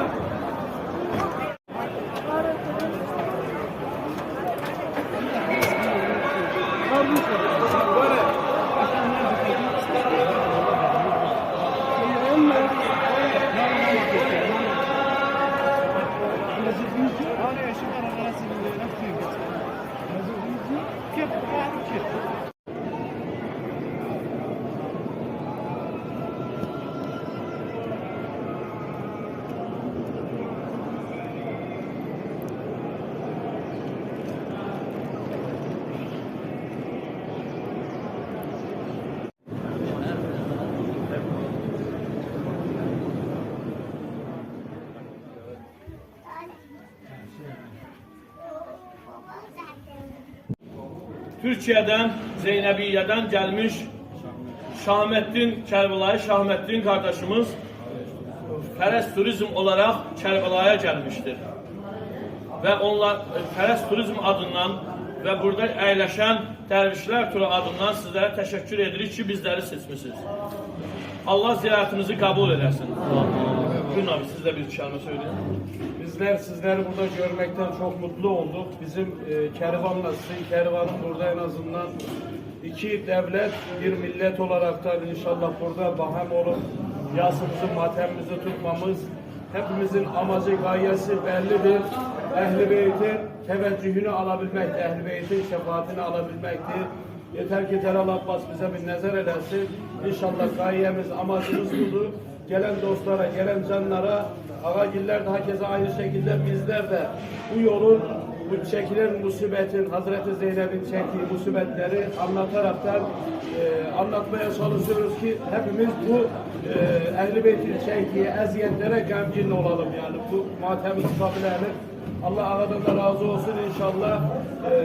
Türkiyədən, Zeynəbiyyədən gəlmiş Şahməddin, Kərbəlayı Şahməddin qardaşımız Fərəz Turizm olaraq Kərbəlaya gəlmişdir. Və onlar Fərəz Turizm adından və burada əyləşən Dərvişlər Turu adından sizlərə təşəkkür edirik ki, bizləri seçmişsiniz. Allah ziyarətinizi qəbul eləsin. Gün abi, siz de bir kəlmə söyleyin. Bizler sizleri burada görmekten çok mutlu olduk. Bizim kervanla, sizin kervanın burada en azından iki devlet, bir millet olaraktan inşallah burada bahem olup yasımızı, matemimizi tutmamız, hepimizin amacı, gayesi bellidir. Ehl-i Beyt'in teveccühünü alabilmektir, Ehl-i Beyt'in şefaatini alabilmektir. Yeter ki Celal Abbas bize bir nezer edersin. İnşallah gayemiz, amacımız budur. Gelen dostlara, gelen canlara, ağagiller de hakeza aynı şekilde bizler de bu yolun, bu çekilen musibetin, Hazreti Zeynep'in çektiği musibetleri anlataraktan anlatmaya çalışıyoruz ki hepimiz bu Ehl-i Beyt'in çektiği eziyetlere gemgin olalım yani bu matemi tutabilelim. Allah aradan da razı olsun inşallah.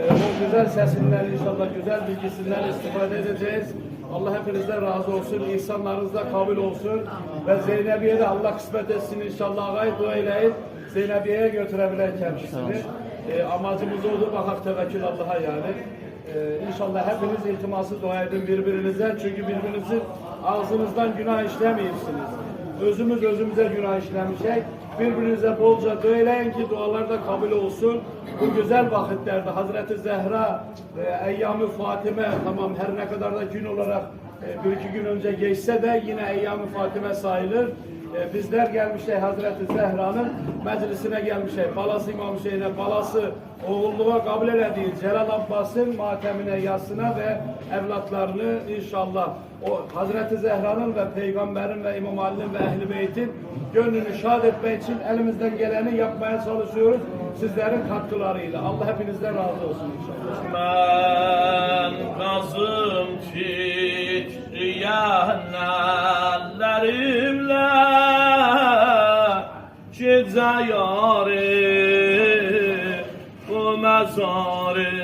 O güzel sesinden inşallah güzel bilgisinden istifade edeceğiz. Allah hepinizden razı olsun. İhsanlarınızda kabul olsun. Ve Zeynebiye de Allah kısmet etsin inşallah. Gayet dua eyleyin. Zeynebiye'ye götürebilen kendisini. Amacımız oldu. Bakak tevekkül Allah'a yani. İnşallah hepiniz iltiması dua edin birbirinize. Çünkü birbirinizin ağzınızdan günah işlemiyorsunuz. Özümüz özümüze günah işlemişek. Birbirinize bolca söyleyin ki dualar da kabul olsun. Bu güzel vakitlerde Hazreti Zehra, Eyyam-ı Fatime, tamam her ne kadar da gün olarak bir iki gün önce geçse de yine Eyyam-ı Fatime sayılır. Bizler gelmişler Hazreti Zehra'nın meclisine gelmişler. Balası İmam Hüseyin'e, balası oğulluğa kabul edildiği Celal Abbas'ın matemine, yasına ve evlatlarını inşallah o Hazreti Zehra'nın ve Peygamber'in ve İmam Ali'nin ve Ehl-i Beyt'in gönlünü şad etmek için elimizden geleni yapmaya çalışıyoruz. Sizlerin katkılarıyla. Allah hepinizden razı olsun inşallah. Ben gazım titreyen ellerimle gece yarı bu mezarı.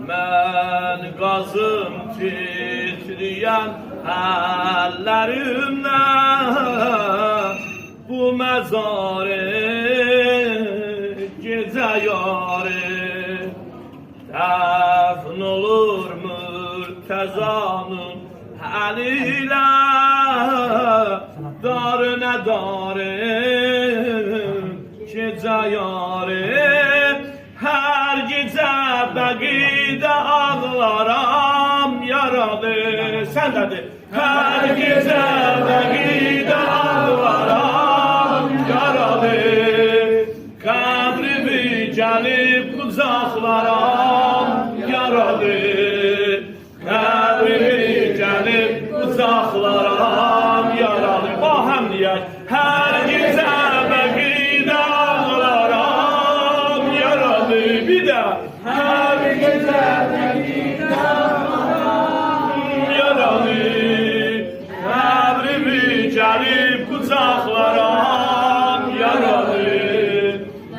Ben gazım titreyen ellerimle bu mezarı gece yarı dəfn olur Mürtezanın eliyle darına darım gece yarı her gece bəqidə ağlaram yaralı sen dedi her gece bəqidə ağlaram yaralı kabrimi gelip kucaklarım yaralı kabrimi gelip kucaklarım yaralı bahamliyek her gece bəqidə ağlaram yaralı bir de her gece bəqidə ağlaram yaralı kabrimi gelip kucaklarım yaralı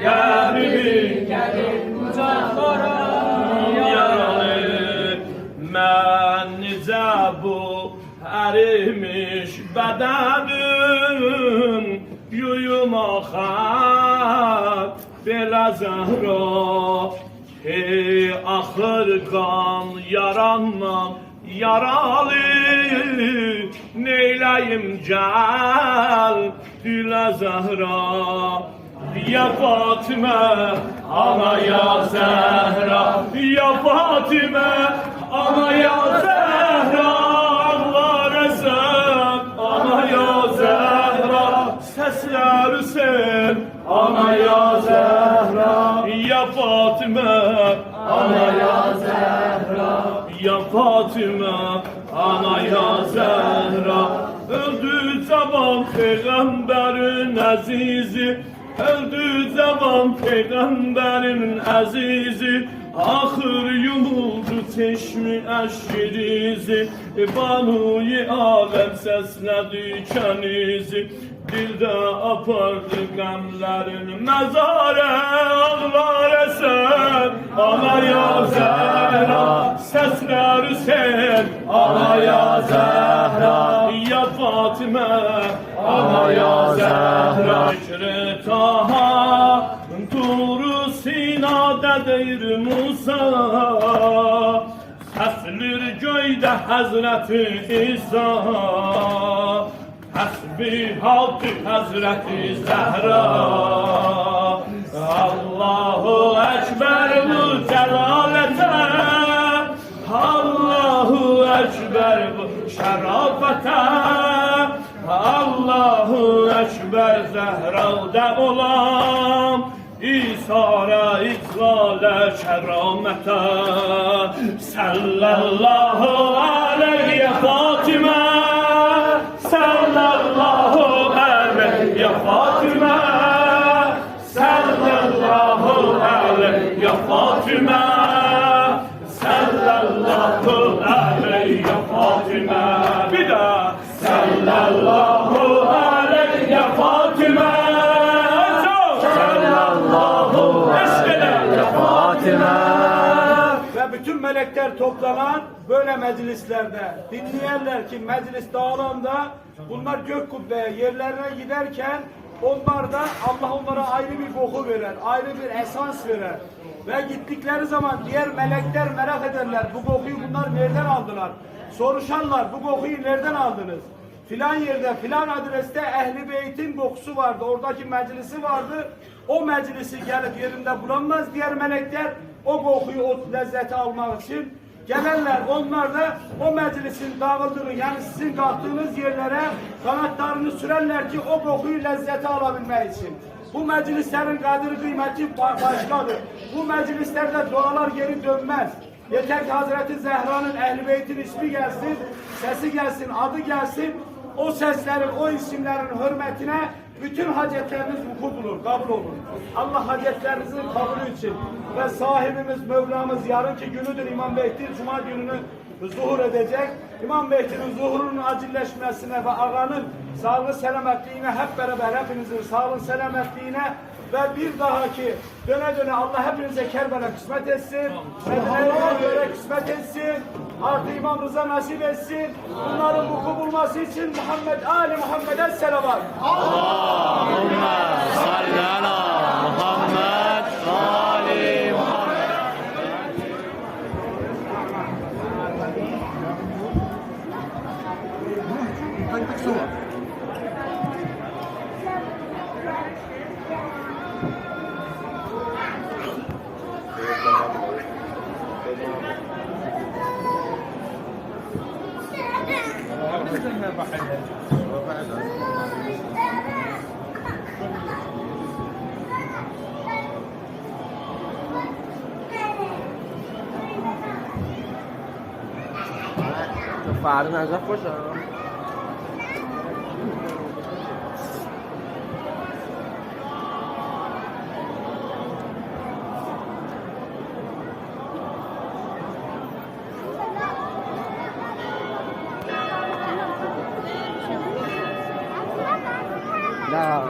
kabrimi gelip kucaklarım yaralı mən necə bu ərimiş bədənim yuyum axar belə zəhra hey axır qan yaranmam yaralı neyləyim gəl dilə zəhra ya Fatime ana ya Zehra ya Fatime ana ya Zehra ağlar esen ana ya Zehra sesler sen ana ya Zehra ya Fatime ana ya Zehra ya Fatime ana ya Zehra öldü zaman peygamberin azizi öldü zaman peygamberin azizi ahır yumuldu çeşmi eşkirizi banuyi alem sesledi kenizi dilde apardı gamlerin mezare ağlar esen ana ya Zehra Zehra Hüseyin, ana ya Zehra, ya Fatime, ana ya Zehra. Şükür Taha, Tur Sina'da deyir Musa, seslir göyde Hazreti İsa. Hasbi halkı Hazreti Zehra. Allahu Ekber bu celalete, Allahu Ekber bu şerafete, Allahu Ekber Zehra'da olam, İsa'ra itlale keramete. Sallallahu aleyhi Fatime, sallallahu aleyhi ya Fatime, sallallahu aleyhi ya Fatime, sallallahu aleyhi ya Fatime. Bir daha sallallahu aleyhi ya Fatime, sallallahu aleyhi ya Fatime. Ve bütün melekler toplanan böyle meclislerde dinleyenler ki meclis dağılanda bunlar gök kubbeye yerlerine giderken onlar da Allah onlara ayrı bir koku verer, ayrı bir esans verer. Ve gittikleri zaman diğer melekler merak ederler. Bu kokuyu bunlar nereden aldılar? Soruşanlar, bu kokuyu nereden aldınız? Filan yerde, filan adreste Ehl-i Beyt'in kokusu vardı. Oradaki meclisi vardı. O meclisi gelip yerinde bulamaz. Diğer melekler o kokuyu, o lezzeti almak için gelirler. Onlar da o meclisin dağıldığını, yani sizin kalktığınız yerlere kanatlarını sürerler ki o kokuyu, lezzeti alabilmek için. Bu meclislerin kadri kıymeti başkadır. Bu meclislerde dualar geri dönmez. Yeter ki Hazreti Zehra'nın, Ehl-i Beyt'in ismi gelsin, sesi gelsin, adı gelsin. O seslerin, o isimlerin hürmetine bütün hacetleriniz vuku bulur, kabul olur. Allah hacetlerinizin kabulü için ve sahibimiz, Mevlamız yarınki günüdür İmam Mehdi Cuma gününü zuhur edecek. İmam Mehdi'nin zuhurunun acilleşmesine ve ağanın sağlığı selametliğine, hep beraber hepinizin sağlığı selametliğine ve bir dahaki döne döne Allah hepinize Kerbela kısmet etsin. Medine'ye göre kısmet etsin. Artı İmam Rıza nasip etsin. Bunların vuku bulması için Ali Muhammed'e selavat. Allahümme salli ala Muhammed Ali Muhammed. فردا نجف باشم. نه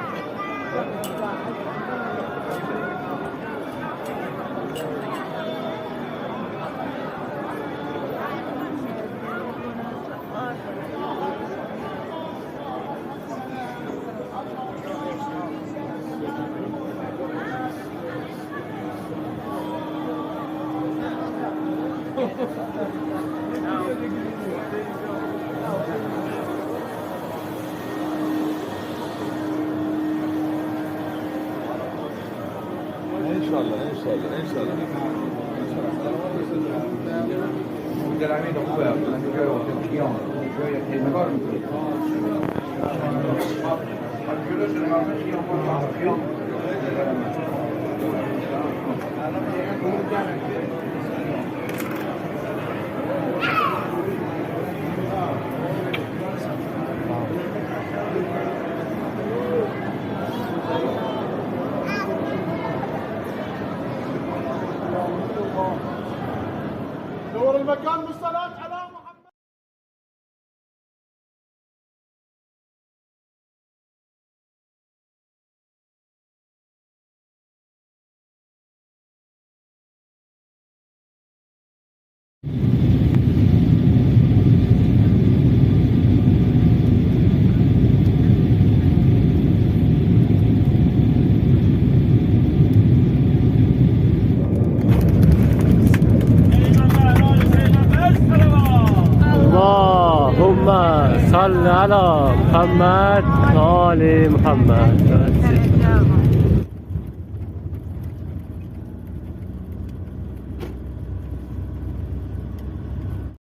دور المكان بالصلاة على محمد. على محمد وآل محمد.